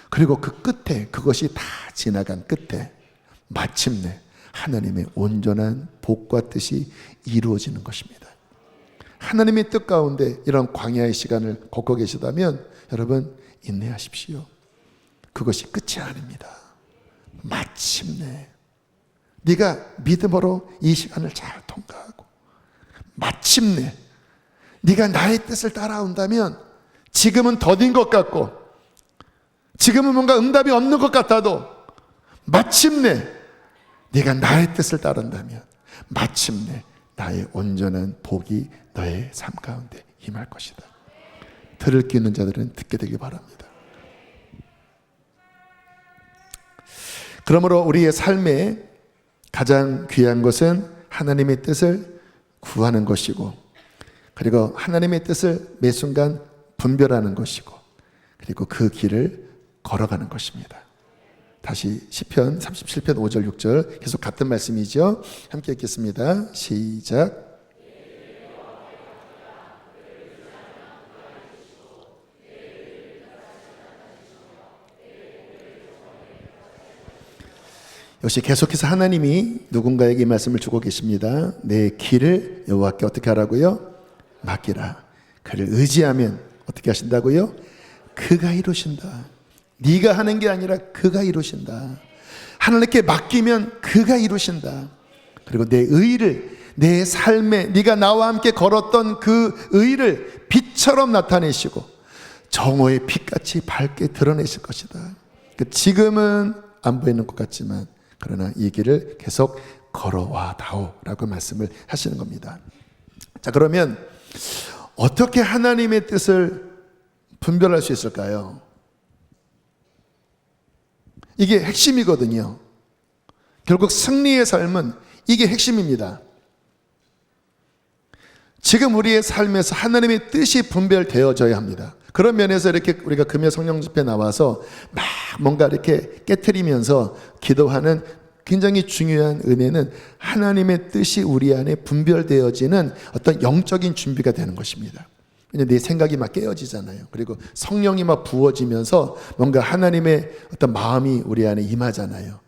그리고 그 끝에, 그것이 다 지나간 끝에 마침내 하나님의 온전한 복과 뜻이 이루어지는 것입니다. 하나님의 뜻 가운데 이런 광야의 시간을 걷고 계시다면 여러분 인내하십시오. 그것이 끝이 아닙니다. 마침내 네가 믿음으로 이 시간을 잘 통과하고 마침내 네가 나의 뜻을 따라온다면 지금은 더딘 것 같고 지금은 뭔가 응답이 없는 것 같아도 마침내 네가 나의 뜻을 따른다면 마침내 나의 온전한 복이 너의 삶 가운데 임할 것이다. 들을 귀 있는 자들은 듣게 되기 바랍니다. 그러므로 우리의 삶에 가장 귀한 것은 하나님의 뜻을 구하는 것이고, 그리고 하나님의 뜻을 매 순간 분별하는 것이고, 그리고 그 길을 걸어가는 것입니다. 다시 시편 37편 5절 6절 계속 같은 말씀이죠. 함께 읽겠습니다. 시작. 역시 계속해서 하나님이 누군가에게 이 말씀을 주고 계십니다. 내 길을 여호와께 어떻게 하라고요? 맡기라. 그를 의지하면 어떻게 하신다고요? 그가 이루신다. 네가 하는 게 아니라 그가 이루신다. 하나님께 맡기면 그가 이루신다. 그리고 내 의를, 내 삶에 네가 나와 함께 걸었던 그 의를 빛처럼 나타내시고 정오의 빛같이 밝게 드러내실 것이다. 지금은 안 보이는 것 같지만 그러나 이 길을 계속 걸어와 다오라고 말씀을 하시는 겁니다. 자, 그러면 어떻게 하나님의 뜻을 분별할 수 있을까요? 이게 핵심이거든요. 결국 승리의 삶은 이게 핵심입니다. 지금 우리의 삶에서 하나님의 뜻이 분별되어져야 합니다. 그런 면에서 이렇게 우리가 금요 성령 집회 나와서 막 뭔가 이렇게 깨트리면서 기도하는 굉장히 중요한 은혜는 하나님의 뜻이 우리 안에 분별되어지는 어떤 영적인 준비가 되는 것입니다. 왜냐하면 내 생각이 막 깨어지잖아요. 그리고 성령이 막 부어지면서 뭔가 하나님의 어떤 마음이 우리 안에 임하잖아요.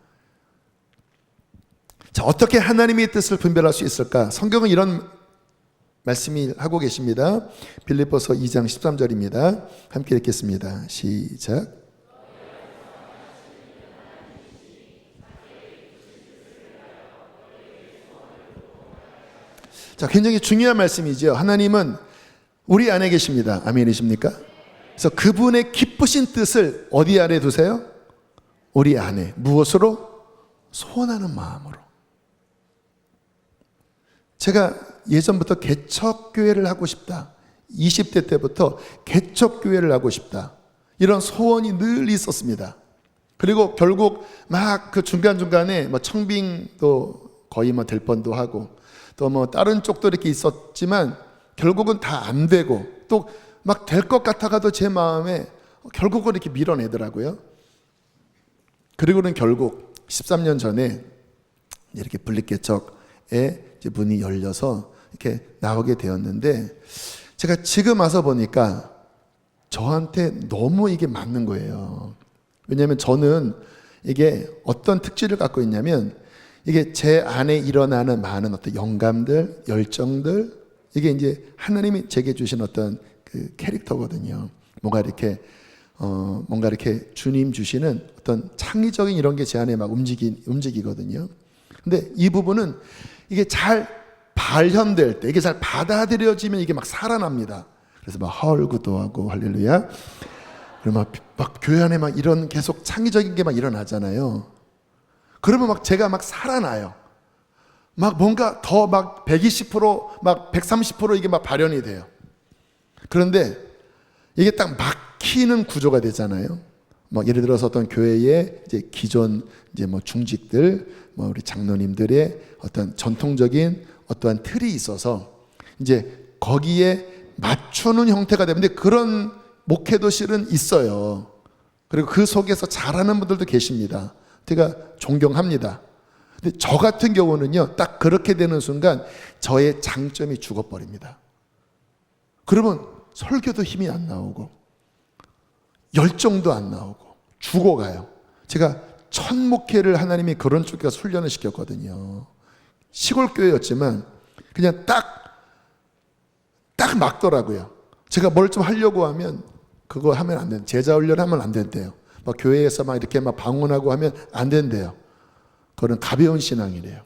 자, 어떻게 하나님의 뜻을 분별할 수 있을까? 성경은 이런 말씀이 하고 계십니다. 빌립보서 2장 13절입니다. 함께 읽겠습니다. 시작. 자, 굉장히 중요한 말씀이죠. 하나님은 우리 안에 계십니다. 아멘이십니까? 그래서 그분의 기쁘신 뜻을 어디 안에 두세요? 우리 안에. 무엇으로? 소원하는 마음으로. 제가 예전부터 개척교회를 하고 싶다. 20대 때부터 개척교회를 하고 싶다. 이런 소원이 늘 있었습니다. 그리고 결국 막 그 중간중간에 뭐 청빙도 거의 뭐 될 뻔도 하고 또 뭐 다른 쪽도 이렇게 있었지만 결국은 다 안 되고 또 막 될 것 같아가도 제 마음에 결국은 이렇게 밀어내더라고요. 그리고는 결국 13년 전에 이렇게 분립개척에 문이 열려서 이렇게 나오게 되었는데 제가 지금 와서 보니까 저한테 너무 이게 맞는 거예요. 왜냐하면 저는 이게 어떤 특질을 갖고 있냐면 이게 제 안에 일어나는 많은 어떤 영감들, 열정들 이게 이제 하나님이 제게 주신 어떤 그 캐릭터거든요. 뭔가 이렇게 주님 주시는 어떤 창의적인 이런 게 제 안에 막 움직이거든요. 근데 이 부분은 이게 잘 발현될 때, 이게 잘 받아들여지면 이게 막 살아납니다. 그래서 막 하울구도 하고 할렐루야. 그러면 막 교회 안에 막 이런 계속 창의적인 게 막 일어나잖아요. 그러면 막 제가 막 살아나요. 막 뭔가 더 막 120%막 130% 이게 막 발현이 돼요. 그런데 이게 딱 막히는 구조가 되잖아요. 뭐 예를 들어서 어떤 교회의 이제 기존 이제 뭐 중직들, 뭐 우리 장로님들의 어떤 전통적인 어떠한 틀이 있어서 이제 거기에 맞추는 형태가 되는데, 그런 목회도 실은 있어요. 그리고 그 속에서 잘하는 분들도 계십니다. 제가 존경합니다. 근데 저 같은 경우는요, 딱 그렇게 되는 순간 저의 장점이 죽어버립니다. 그러면 설교도 힘이 안 나오고 열정도 안 나오고 죽어가요. 제가 첫 목회를 하나님이 그런 쪽에 가서 훈련을 시켰거든요. 시골 교회였지만 그냥 딱 막더라고요. 제가 뭘 좀 하려고 하면 그거 하면 안 된대요. 제자 훈련하면 안 된대요. 막 교회에서 막 이렇게 막 방언하고 하면 안 된대요. 그거는 가벼운 신앙이래요.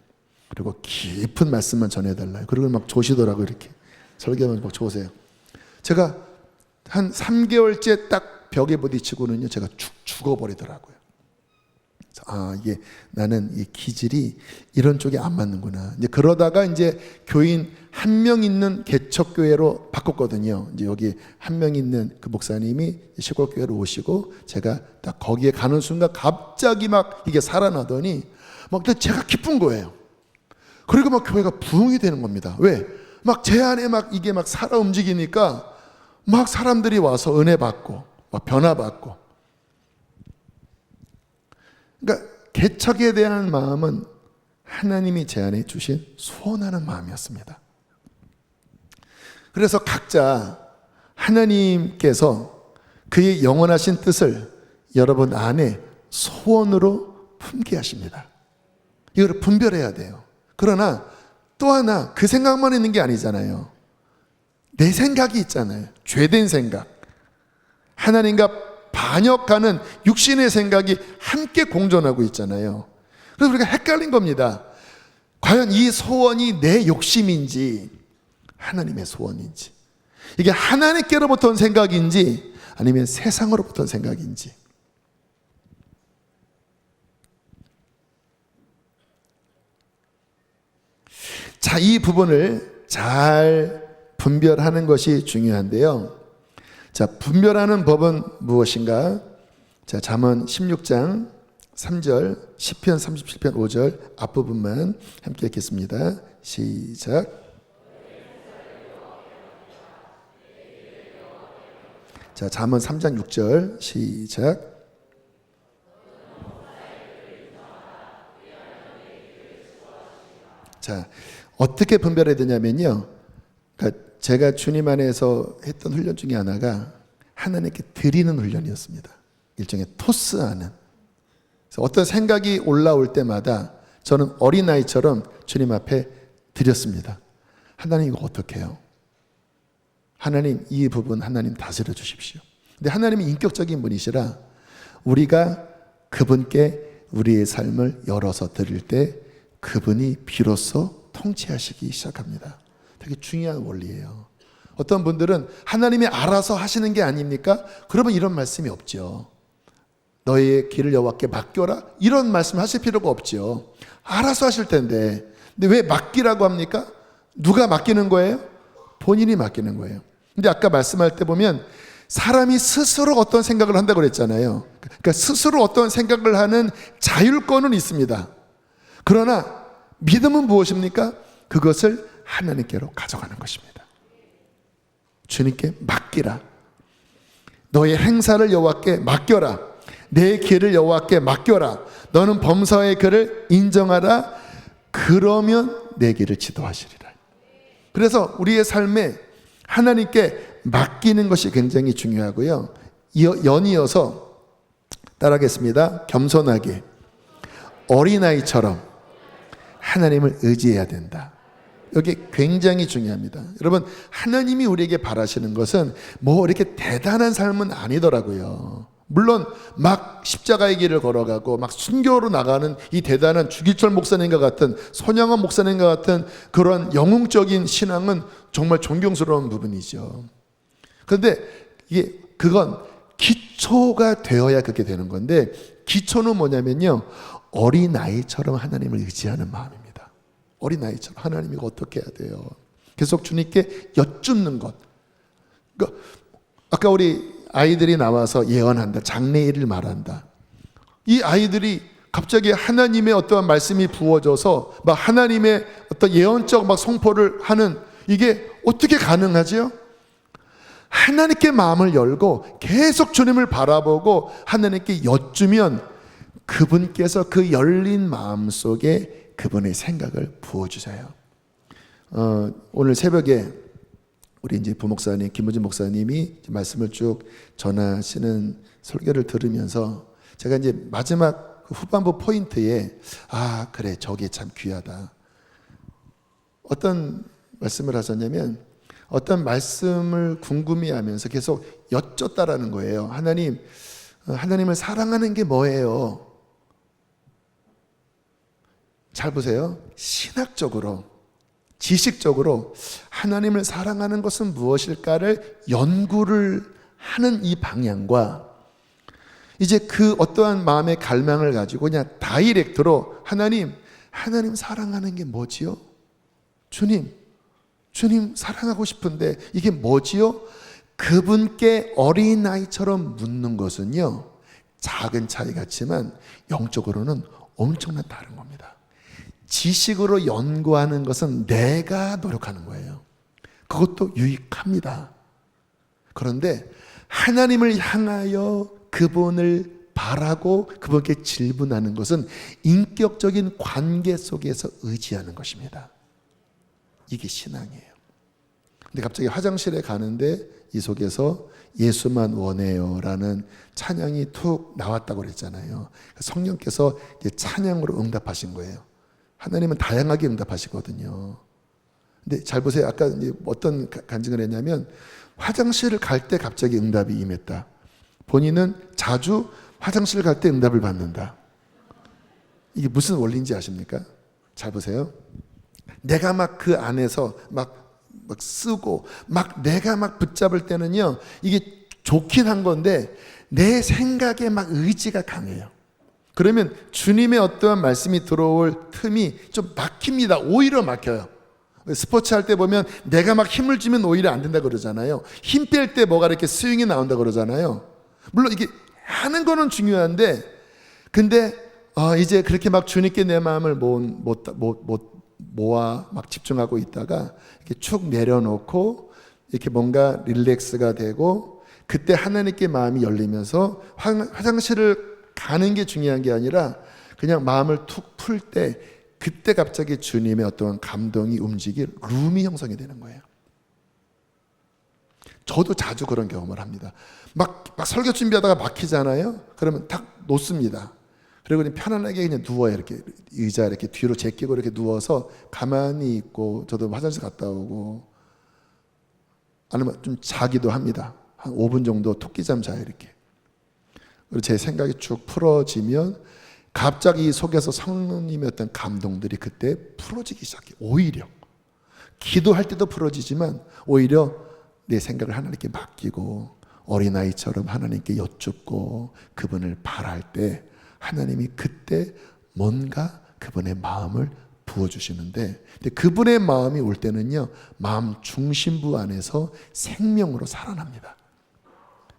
그리고 깊은 말씀만 전해달라요. 그리고 막 조시더라고요. 이렇게 설교하면 막 조세요. 제가 한 3개월째 딱 벽에 부딪히고는요, 제가 죽어버리더라고요. 아, 이게 나는 이 기질이 이런 쪽에 안 맞는구나. 이제 그러다가 이제 교인 한 명 있는 개척교회로 바꿨거든요. 이제 여기 한 명 있는 그 목사님이 시골교회로 오시고, 제가 딱 거기에 가는 순간 갑자기 막 이게 살아나더니 막 제가 기쁜 거예요. 그리고 막 교회가 부흥이 되는 겁니다. 왜? 막 제 안에 막 이게 막 살아 움직이니까 막 사람들이 와서 은혜 받고 막 변화 받고. 그러니까 개척에 대한 마음은 하나님이 제 안에 주신 소원하는 마음이었습니다. 그래서 각자 하나님께서 그의 영원하신 뜻을 여러분 안에 소원으로 품게 하십니다. 이걸 분별해야 돼요. 그러나 또 하나, 그 생각만 있는 게 아니잖아요. 내 생각이 있잖아요. 죄된 생각. 하나님과 반역하는 육신의 생각이 함께 공존하고 있잖아요. 그래서 우리가 헷갈린 겁니다. 과연 이 소원이 내 욕심인지 하나님의 소원인지, 이게 하나님께로부터 온 생각인지 아니면 세상으로부터 온 생각인지. 자, 이 부분을 잘 분별하는 것이 중요한데요. 자, 분별하는 법은 무엇인가? 자, 잠언 16장 3절, 시편 37편 5절 앞부분만 함께 읽겠습니다. 시작. 자, 잠언 3장 6절 시작. 자, 어떻게 분별해야 되냐면요, 그러니까 제가 주님 안에서 했던 훈련 중에 하나가 하나님께 드리는 훈련이었습니다. 일종의 토스하는. 그래서 어떤 생각이 올라올 때마다 저는 어린아이처럼 주님 앞에 드렸습니다. 하나님 이거 어떻게 해요? 하나님 이 부분 하나님 다스려 주십시오. 근데 하나님이 인격적인 분이시라 우리가 그분께 우리의 삶을 열어서 드릴 때 그분이 비로소 통치하시기 시작합니다. 되게 중요한 원리예요. 어떤 분들은 하나님이 알아서 하시는 게 아닙니까? 그러면 이런 말씀이 없죠. 너의 길을 여호와께 맡겨라, 이런 말씀 하실 필요가 없죠. 알아서 하실 텐데. 근데 왜 맡기라고 합니까? 누가 맡기는 거예요? 본인이 맡기는 거예요. 근데 아까 말씀할 때 보면 사람이 스스로 어떤 생각을 한다고 그랬잖아요. 그러니까 스스로 어떤 생각을 하는 자율권은 있습니다. 그러나 믿음은 무엇입니까? 그것을 하나님께로 가져가는 것입니다. 주님께 맡기라. 너의 행사를 여호와께 맡겨라. 내 길을 여호와께 맡겨라. 너는 범사의 길을 인정하라. 그러면 내 길을 지도하시리라. 그래서 우리의 삶에 하나님께 맡기는 것이 굉장히 중요하고요. 연이어서 따라하겠습니다. 겸손하게 어린아이처럼 하나님을 의지해야 된다. 여기 굉장히 중요합니다. 여러분, 하나님이 우리에게 바라시는 것은 뭐 이렇게 대단한 삶은 아니더라고요. 물론 막 십자가의 길을 걸어가고 막 순교로 나가는 이 대단한 주기철 목사님과 같은, 손양원 목사님과 같은 그런 영웅적인 신앙은 정말 존경스러운 부분이죠. 그런데 그건 기초가 되어야 그렇게 되는 건데, 기초는 뭐냐면요, 어린아이처럼 하나님을 의지하는 마음입니다. 어린아이처럼 하나님 이거 어떻게 해야 돼요? 계속 주님께 여쭙는 것. 그러니까 아까 우리 아이들이 나와서 예언한다, 장래일을 말한다. 이 아이들이 갑자기 하나님의 어떠한 말씀이 부어져서 막 하나님의 어떤 예언적 막 선포를 하는, 이게 어떻게 가능하지요? 하나님께 마음을 열고 계속 주님을 바라보고 하나님께 여쭈면 그분께서 그 열린 마음 속에 그분의 생각을 부어주세요. 오늘 새벽에 우리 이제 부목사님, 김우진 목사님이 말씀을 쭉 전하시는 설교를 들으면서 제가 이제 마지막 후반부 포인트에 그래, 저게 참 귀하다. 어떤 말씀을 하셨냐면, 어떤 말씀을 궁금해하면서 계속 여쭙다라는 거예요. 하나님을 사랑하는 게 뭐예요? 잘 보세요. 신학적으로, 지식적으로 하나님을 사랑하는 것은 무엇일까를 연구를 하는 이 방향과, 이제 그 어떠한 마음의 갈망을 가지고 그냥 다이렉트로 하나님 사랑하는 게 뭐지요? 주님 사랑하고 싶은데 이게 뭐지요? 그분께 어린아이처럼 묻는 것은요, 작은 차이 같지만 영적으로는 엄청난 다른 겁니다. 지식으로 연구하는 것은 내가 노력하는 거예요. 그것도 유익합니다. 그런데 하나님을 향하여 그분을 바라고 그분께 질문하는 것은 인격적인 관계 속에서 의지하는 것입니다. 이게 신앙이에요. 근데 갑자기 화장실에 가는데 이 속에서 예수만 원해요 라는 찬양이 툭 나왔다고 그랬잖아요. 성령께서 찬양으로 응답하신 거예요. 하나님은 다양하게 응답하시거든요. 근데 잘 보세요. 아까 이제 어떤 간증을 했냐면, 화장실을 갈 때 갑자기 응답이 임했다. 본인은 자주 화장실 갈 때 응답을 받는다. 이게 무슨 원리인지 아십니까? 잘 보세요. 내가 막 그 안에서 막 쓰고 막 내가 막 붙잡을 때는요, 이게 좋긴 한 건데 내 생각에 막 의지가 강해요. 그러면 주님의 어떠한 말씀이 들어올 틈이 좀 막힙니다. 오히려 막혀요. 스포츠 할 때 보면 내가 막 힘을 주면 오히려 안 된다 그러잖아요. 힘 뺄 때 뭐가 이렇게 스윙이 나온다 그러잖아요. 물론 이게 하는 거는 중요한데, 근데 이제 그렇게 막 주님께 내 마음을 모아 막 집중하고 있다가 이렇게 축 내려놓고 이렇게 뭔가 릴렉스가 되고, 그때 하나님께 마음이 열리면서 화장실을 가는 게 중요한 게 아니라 그냥 마음을 툭 풀 때, 그때 갑자기 주님의 어떤 감동이 움직일 룸이 형성이 되는 거예요. 저도 자주 그런 경험을 합니다. 막 설교 준비하다가 막히잖아요. 그러면 딱 놓습니다. 그리고 그냥 편안하게 그냥 누워요. 이렇게 의자 이렇게 뒤로 제끼고 이렇게 누워서 가만히 있고, 저도 화장실 갔다 오고, 아니면 좀 자기도 합니다. 한 5분 정도 토끼잠 자요, 이렇게. 그리고 제 생각이 쭉 풀어지면 갑자기 이 속에서 성령님의 어떤 감동들이 그때 풀어지기 시작해요. 오히려 기도할 때도 풀어지지만 오히려 내 생각을 하나님께 맡기고 어린아이처럼 하나님께 여쭙고 그분을 바랄 때 하나님이 그때 뭔가 그분의 마음을 부어주시는데, 근데 그분의 마음이 올 때는요, 마음 중심부 안에서 생명으로 살아납니다.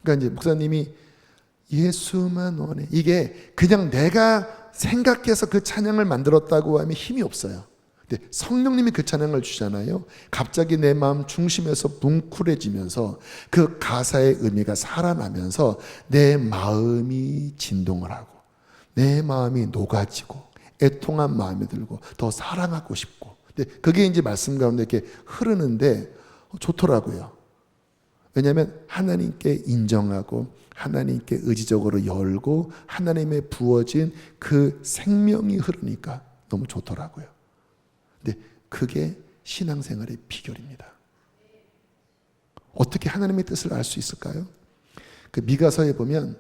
그러니까 이제 목사님이 예수만 원해, 이게 그냥 내가 생각해서 그 찬양을 만들었다고 하면 힘이 없어요. 근데 성령님이 그 찬양을 주잖아요. 갑자기 내 마음 중심에서 뭉클해지면서 그 가사의 의미가 살아나면서 내 마음이 진동을 하고 내 마음이 녹아지고 애통한 마음이 들고 더 사랑하고 싶고, 근데 그게 이제 말씀 가운데 이렇게 흐르는데 좋더라고요. 왜냐하면 하나님께 인정하고 하나님께 의지적으로 열고 하나님의 부어진 그 생명이 흐르니까 너무 좋더라고요. 근데 그게 신앙생활의 비결입니다. 어떻게 하나님의 뜻을 알 수 있을까요? 그 미가서에 보면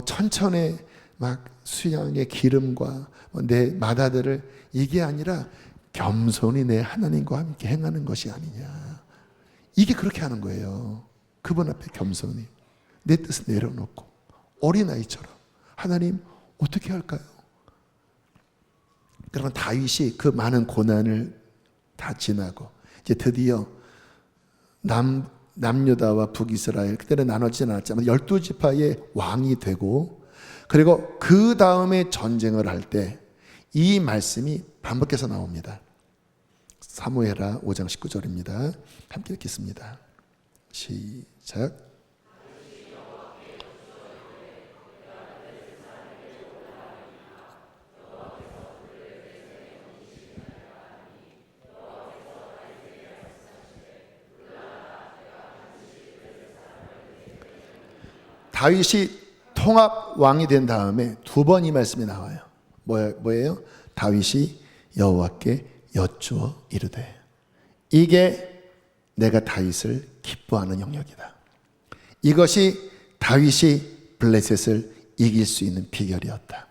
천천의 막 수양의 기름과 내 마다들을, 이게 아니라 겸손히 내 하나님과 함께 행하는 것이 아니냐. 이게 그렇게 하는 거예요. 그분 앞에 겸손히 내 뜻을 내려놓고 어린아이처럼 하나님 어떻게 할까요? 그러면 다윗이 그 많은 고난을 다 지나고 이제 드디어 남유다와 북이스라엘, 그때는 나눠지진 않았지만 12지파의 왕이 되고, 그리고 그 다음에 전쟁을 할 때 이 말씀이 반복해서 나옵니다. 사무엘하 5장 19절입니다. 함께 읽겠습니다. 시작. 다윗이 통합 왕이 된 다음에 두 번 이 말씀이 나와요. 뭐예요? 다윗이 여호와께 여쭈어 이르되 이게 내가 다윗을 기뻐하는 영역이다. 이것이 다윗이 블레셋을 이길 수 있는 비결이었다.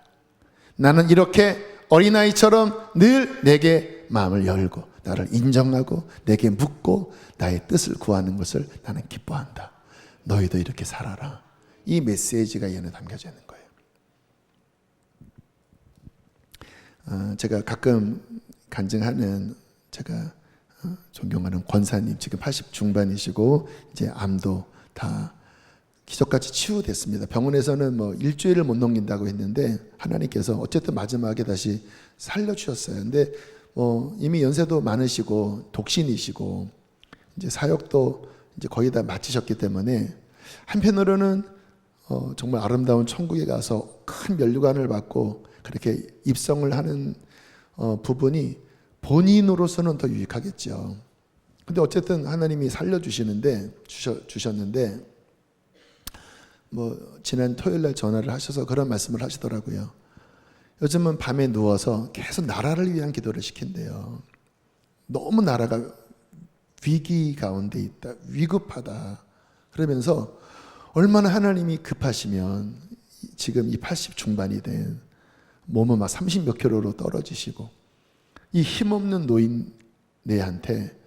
나는 이렇게 어린아이처럼 늘 내게 마음을 열고 나를 인정하고 내게 묻고 나의 뜻을 구하는 것을 나는 기뻐한다. 너희도 이렇게 살아라. 이 메시지가 얘는 담겨져 있는 거예요. 제가 가끔 간증하는, 제가 존경하는 권사님, 지금 80 중반이시고 이제 암도 다 기적같이 치유됐습니다. 병원에서는 뭐 일주일을 못 넘긴다고 했는데 하나님께서 어쨌든 마지막에 다시 살려주셨어요. 근데 이미 연세도 많으시고 독신이시고 이제 사역도 이제 거의 다 마치셨기 때문에 한편으로는 정말 아름다운 천국에 가서 큰 면류관을 받고 그렇게 입성을 하는 부분이 본인으로서는 더 유익하겠죠. 근데 어쨌든 하나님이 주셨는데 지난 토요일 날 전화를 하셔서 그런 말씀을 하시더라고요. 요즘은 밤에 누워서 계속 나라를 위한 기도를 시킨대요. 너무 나라가 위기 가운데 있다, 위급하다. 그러면서 얼마나 하나님이 급하시면 지금 이 80 중반이 된 몸은 막 30 몇 킬로로 떨어지시고 이 힘없는 노인네한테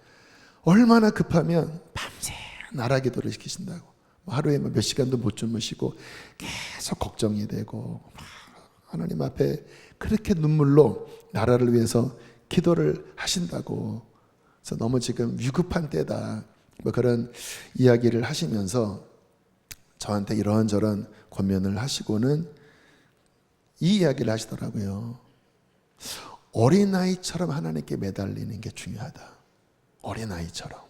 얼마나 급하면 밤새 나라 기도를 시키신다고. 하루에 몇 시간도 못 주무시고 계속 걱정이 되고 하나님 앞에 그렇게 눈물로 나라를 위해서 기도를 하신다고. 그래서 너무 지금 위급한 때다, 그런 이야기를 하시면서 저한테 이런저런 권면을 하시고는 이 이야기를 하시더라고요. 어린아이처럼 하나님께 매달리는 게 중요하다. 어린아이처럼.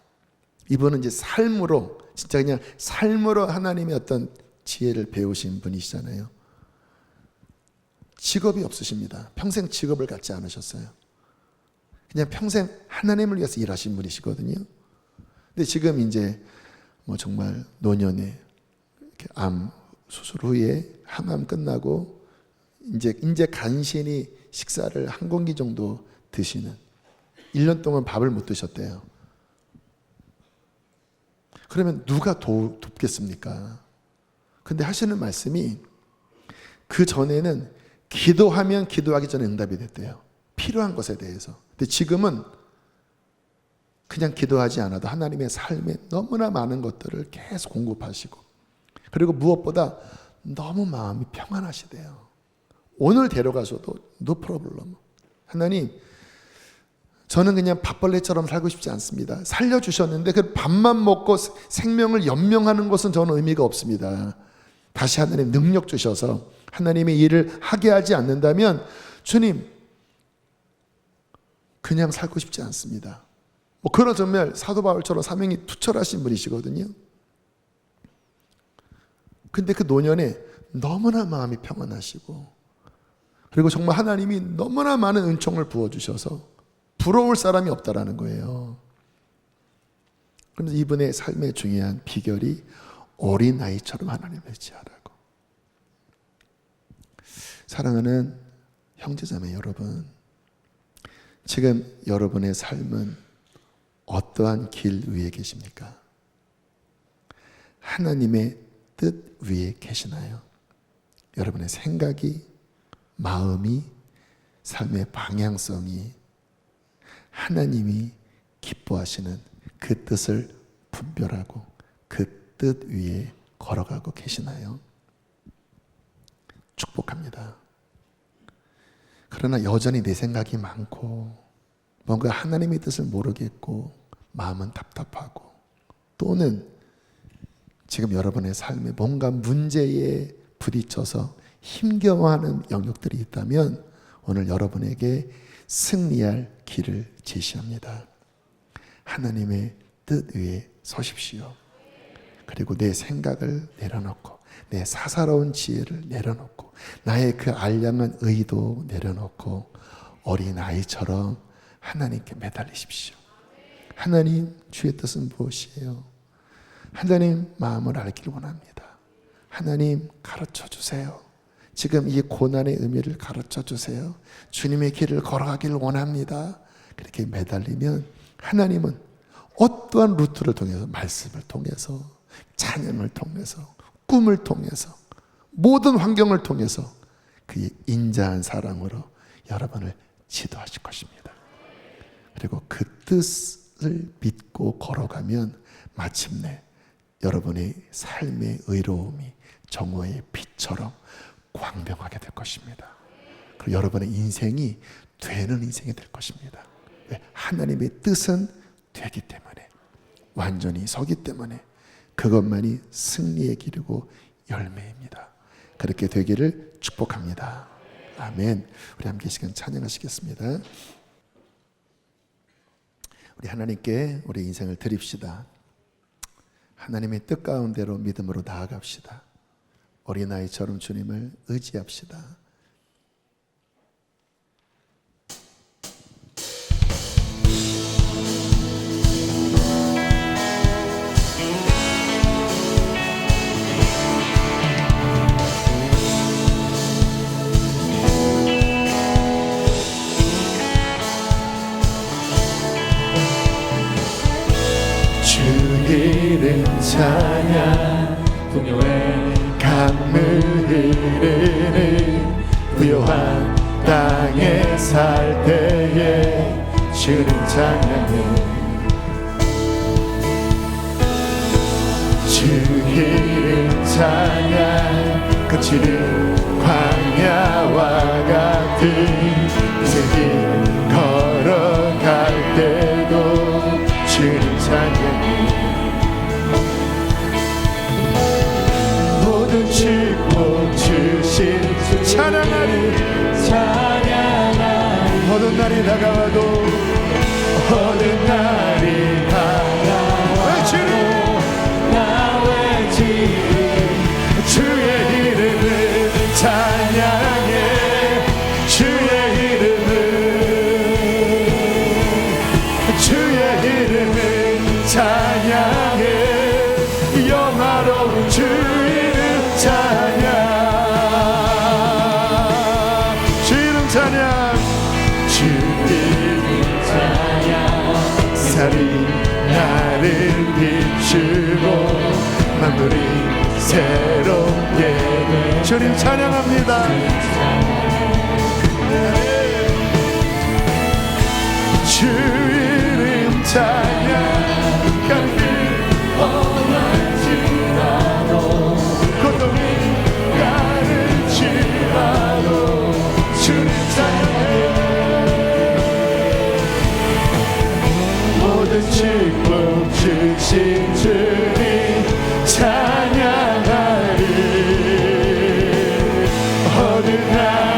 이분은 이제 삶으로, 진짜 그냥 삶으로 하나님의 어떤 지혜를 배우신 분이시잖아요. 직업이 없으십니다. 평생 직업을 갖지 않으셨어요. 그냥 평생 하나님을 위해서 일하신 분이시거든요. 근데 지금 이제 정말 노년에 이렇게 암 수술 후에 항암 끝나고 이제 간신히 식사를 한 공기 정도 드시는, 1년 동안 밥을 못 드셨대요. 그러면 누가 돕겠습니까? 근데 하시는 말씀이 그 전에는 기도하면 기도하기 전에 응답이 됐대요. 필요한 것에 대해서. 근데 지금은 그냥 기도하지 않아도 하나님의 삶에 너무나 많은 것들을 계속 공급하시고, 그리고 무엇보다 너무 마음이 평안하시대요. 오늘 데려가셔도 no problem. 하나님, 저는 그냥 밥벌레처럼 살고 싶지 않습니다. 살려주셨는데 그 밥만 먹고 생명을 연명하는 것은 저는 의미가 없습니다. 다시 하나님 능력 주셔서 하나님의 일을 하게 하지 않는다면 주님, 그냥 살고 싶지 않습니다. 그런 정말 사도 바울처럼 사명이 투철하신 분이시거든요. 근데 그 노년에 너무나 마음이 평안하시고, 그리고 정말 하나님이 너무나 많은 은총을 부어주셔서 부러울 사람이 없다라는 거예요. 그러면서 이분의 삶의 중요한 비결이 어린아이처럼 하나님을 의지하라고. 사랑하는 형제자매 여러분, 지금 여러분의 삶은 어떠한 길 위에 계십니까? 하나님의 뜻 위에 계시나요? 여러분의 생각이, 마음이, 삶의 방향성이 하나님이 기뻐하시는 그 뜻을 분별하고 그 뜻 위에 걸어가고 계시나요? 축복합니다. 그러나 여전히 내 생각이 많고 뭔가 하나님의 뜻을 모르겠고 마음은 답답하고 또는 지금 여러분의 삶에 뭔가 문제에 부딪혀서 힘겨워하는 영역들이 있다면 오늘 여러분에게 승리할 길을 제시합니다. 하나님의 뜻 위에 서십시오. 그리고 내 생각을 내려놓고 내 사사로운 지혜를 내려놓고 나의 그 알량한 의도 내려놓고 어린아이처럼 하나님께 매달리십시오. 하나님, 주의 뜻은 무엇이에요? 하나님 마음을 알기를 원합니다. 하나님 가르쳐 주세요. 지금 이 고난의 의미를 가르쳐 주세요. 주님의 길을 걸어가기를 원합니다. 그렇게 매달리면 하나님은 어떠한 루트를 통해서, 말씀을 통해서, 찬양을 통해서, 꿈을 통해서, 모든 환경을 통해서 그의 인자한 사랑으로 여러분을 지도하실 것입니다. 그리고 그 뜻을 믿고 걸어가면 마침내 여러분의 삶의 의로움이 정오의 빛처럼 광명하게 될 것입니다. 그리고 여러분의 인생이 되는 인생이 될 것입니다. 왜? 하나님의 뜻은 되기 때문에, 완전히 서기 때문에 그것만이 승리의 길이고 열매입니다. 그렇게 되기를 축복합니다. 아멘. 우리 함께 시간 찬양하시겠습니다. 우리 하나님께 우리 인생을 드립시다. 하나님의 뜻 가운데로 믿음으로 나아갑시다. 어린아이처럼 주님을 의지합시다. 이름 찬양 풍요의 강물 흐르는 부요한 땅에 살 때에 주는 찬양해 주 이름 찬양 거칠은 광야와 같은 인생길 걸어갈 때도 주는 찬양해 축복 주신 주 찬양하리 찬양하리 어느 날이 다가와도 어느 날이 다가와도 외치리 나 외치리 주의 이름을 찬양해 주의 이름을 찬양해 영화로운 주 찬양 주 이름 찬양 주 이름 찬양 살이 나를 비추고 만물이 새롭게 주님 찬양합니다. 주 이름 찬양 축복 주신 주님 찬양하리 어느 날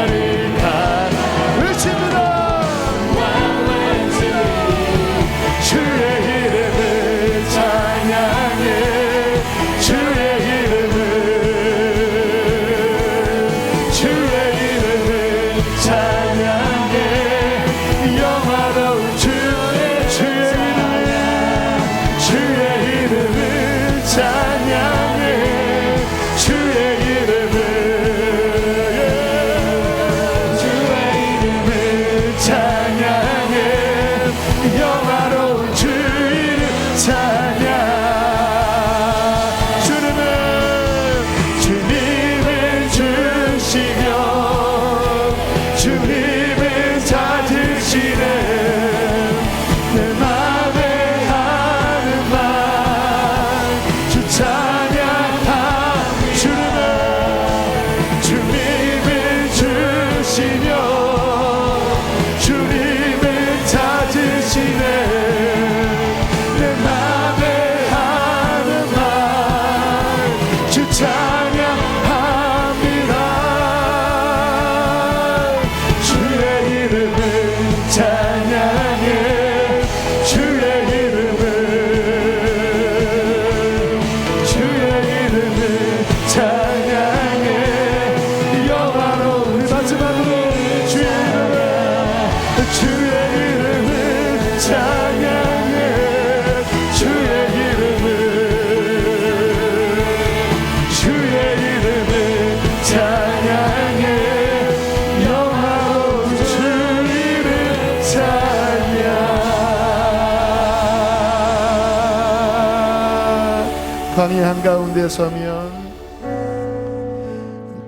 광야 한가운데 서면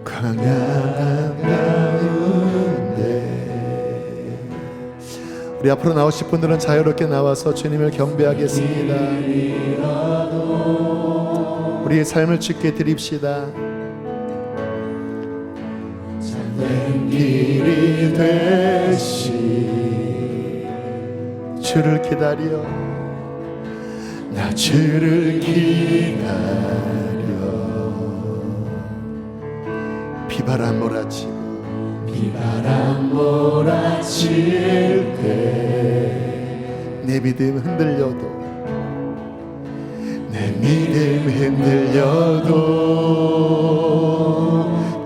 광야 한가운데 우리 앞으로 나오실 분들은 자유롭게 나와서 주님을 경배하겠습니다. 우리의 삶을 주께 드립시다. 참된 길이 되시 주를 기다려 나 주를 기다려 비바람 몰아칠 때 내 믿음 흔들려도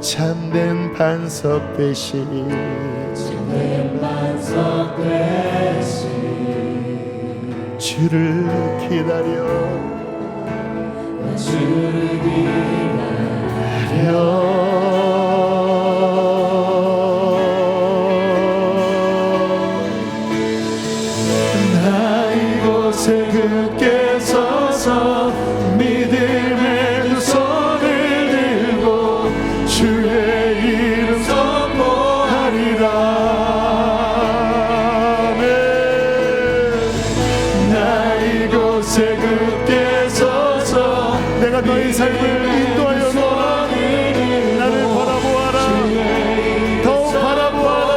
참된 반석 되시 주를 기다려 나 이곳에 굳게 서서 믿음의 두 손을 들고 주의 이름 선포하리라. 나 이곳에 굳게 서서 내가 너의 삶을 인도하여 놓으라. 나를 바라보아라. 더욱 바라보아라.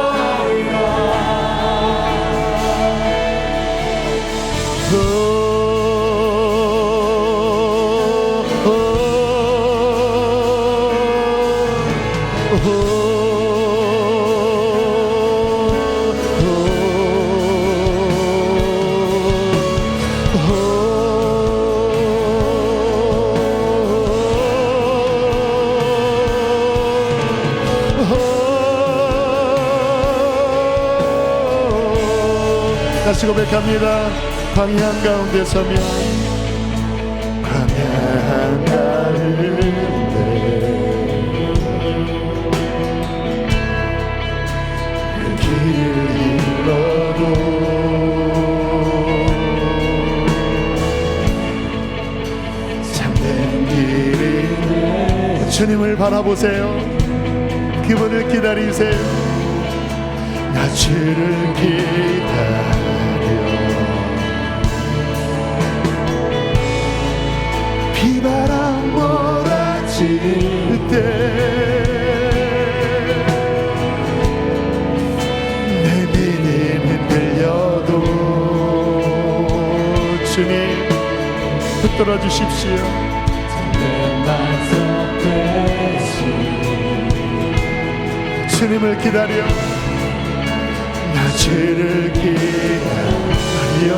다시 고백합니다. 광야 한가운데 서면 광야 한가운데 그 길을 잃어도 참된 길이 주님을 바라보세요. 그분을 기다리세요. 나 주를 기다려 비바람 몰아칠 때 내 믿음 흔들려도 주님 붙들어 주십시오. 주님을 기다려 나 주를 기다려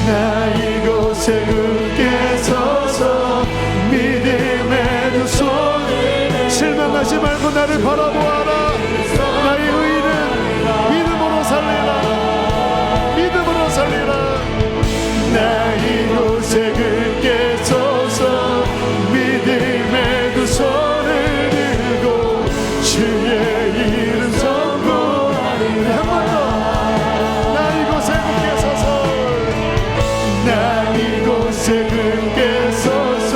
나 이곳에 굳게 서서 믿음의 두 손을 실망하지 말고 나를 바라보아라. 나의 의는 믿음으로 살리라. 믿음으로 살리라. 나 이곳에 굳게 서서 믿음의 두 손을 들고 주의 이름 선포하리라. 한 번 더. 나 이곳에 굳게 서서 나 이곳에 굳게 서서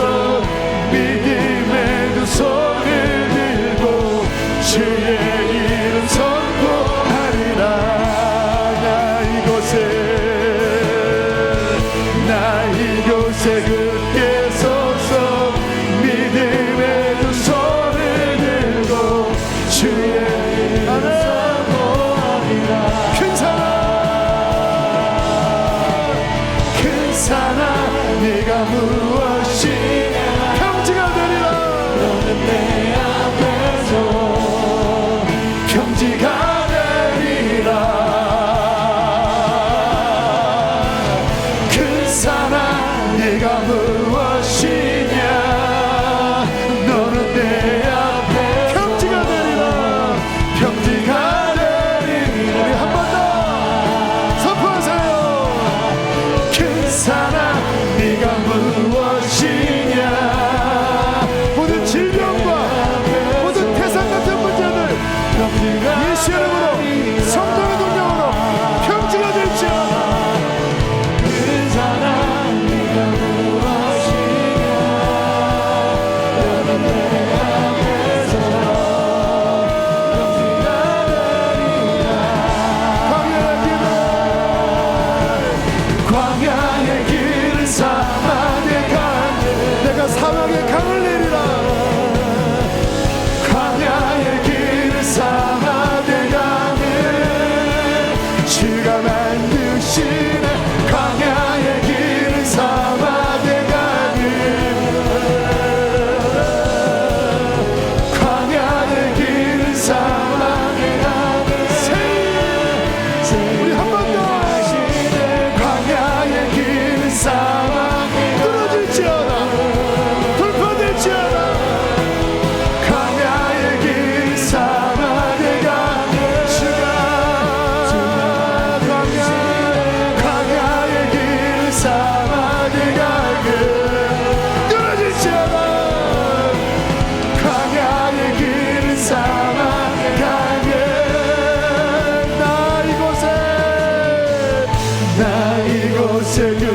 믿음의 두 손을 들고 주의 이름 선포하리라. 나 이곳에 굳게 서서 믿음의 두 손을 들고 주의 이름 선포하리라. 큰 사랑 네가 무엇이냐 평지가 되리라. 너는 내 앞에서 평지가 되리라. 큰 사랑 네가 세계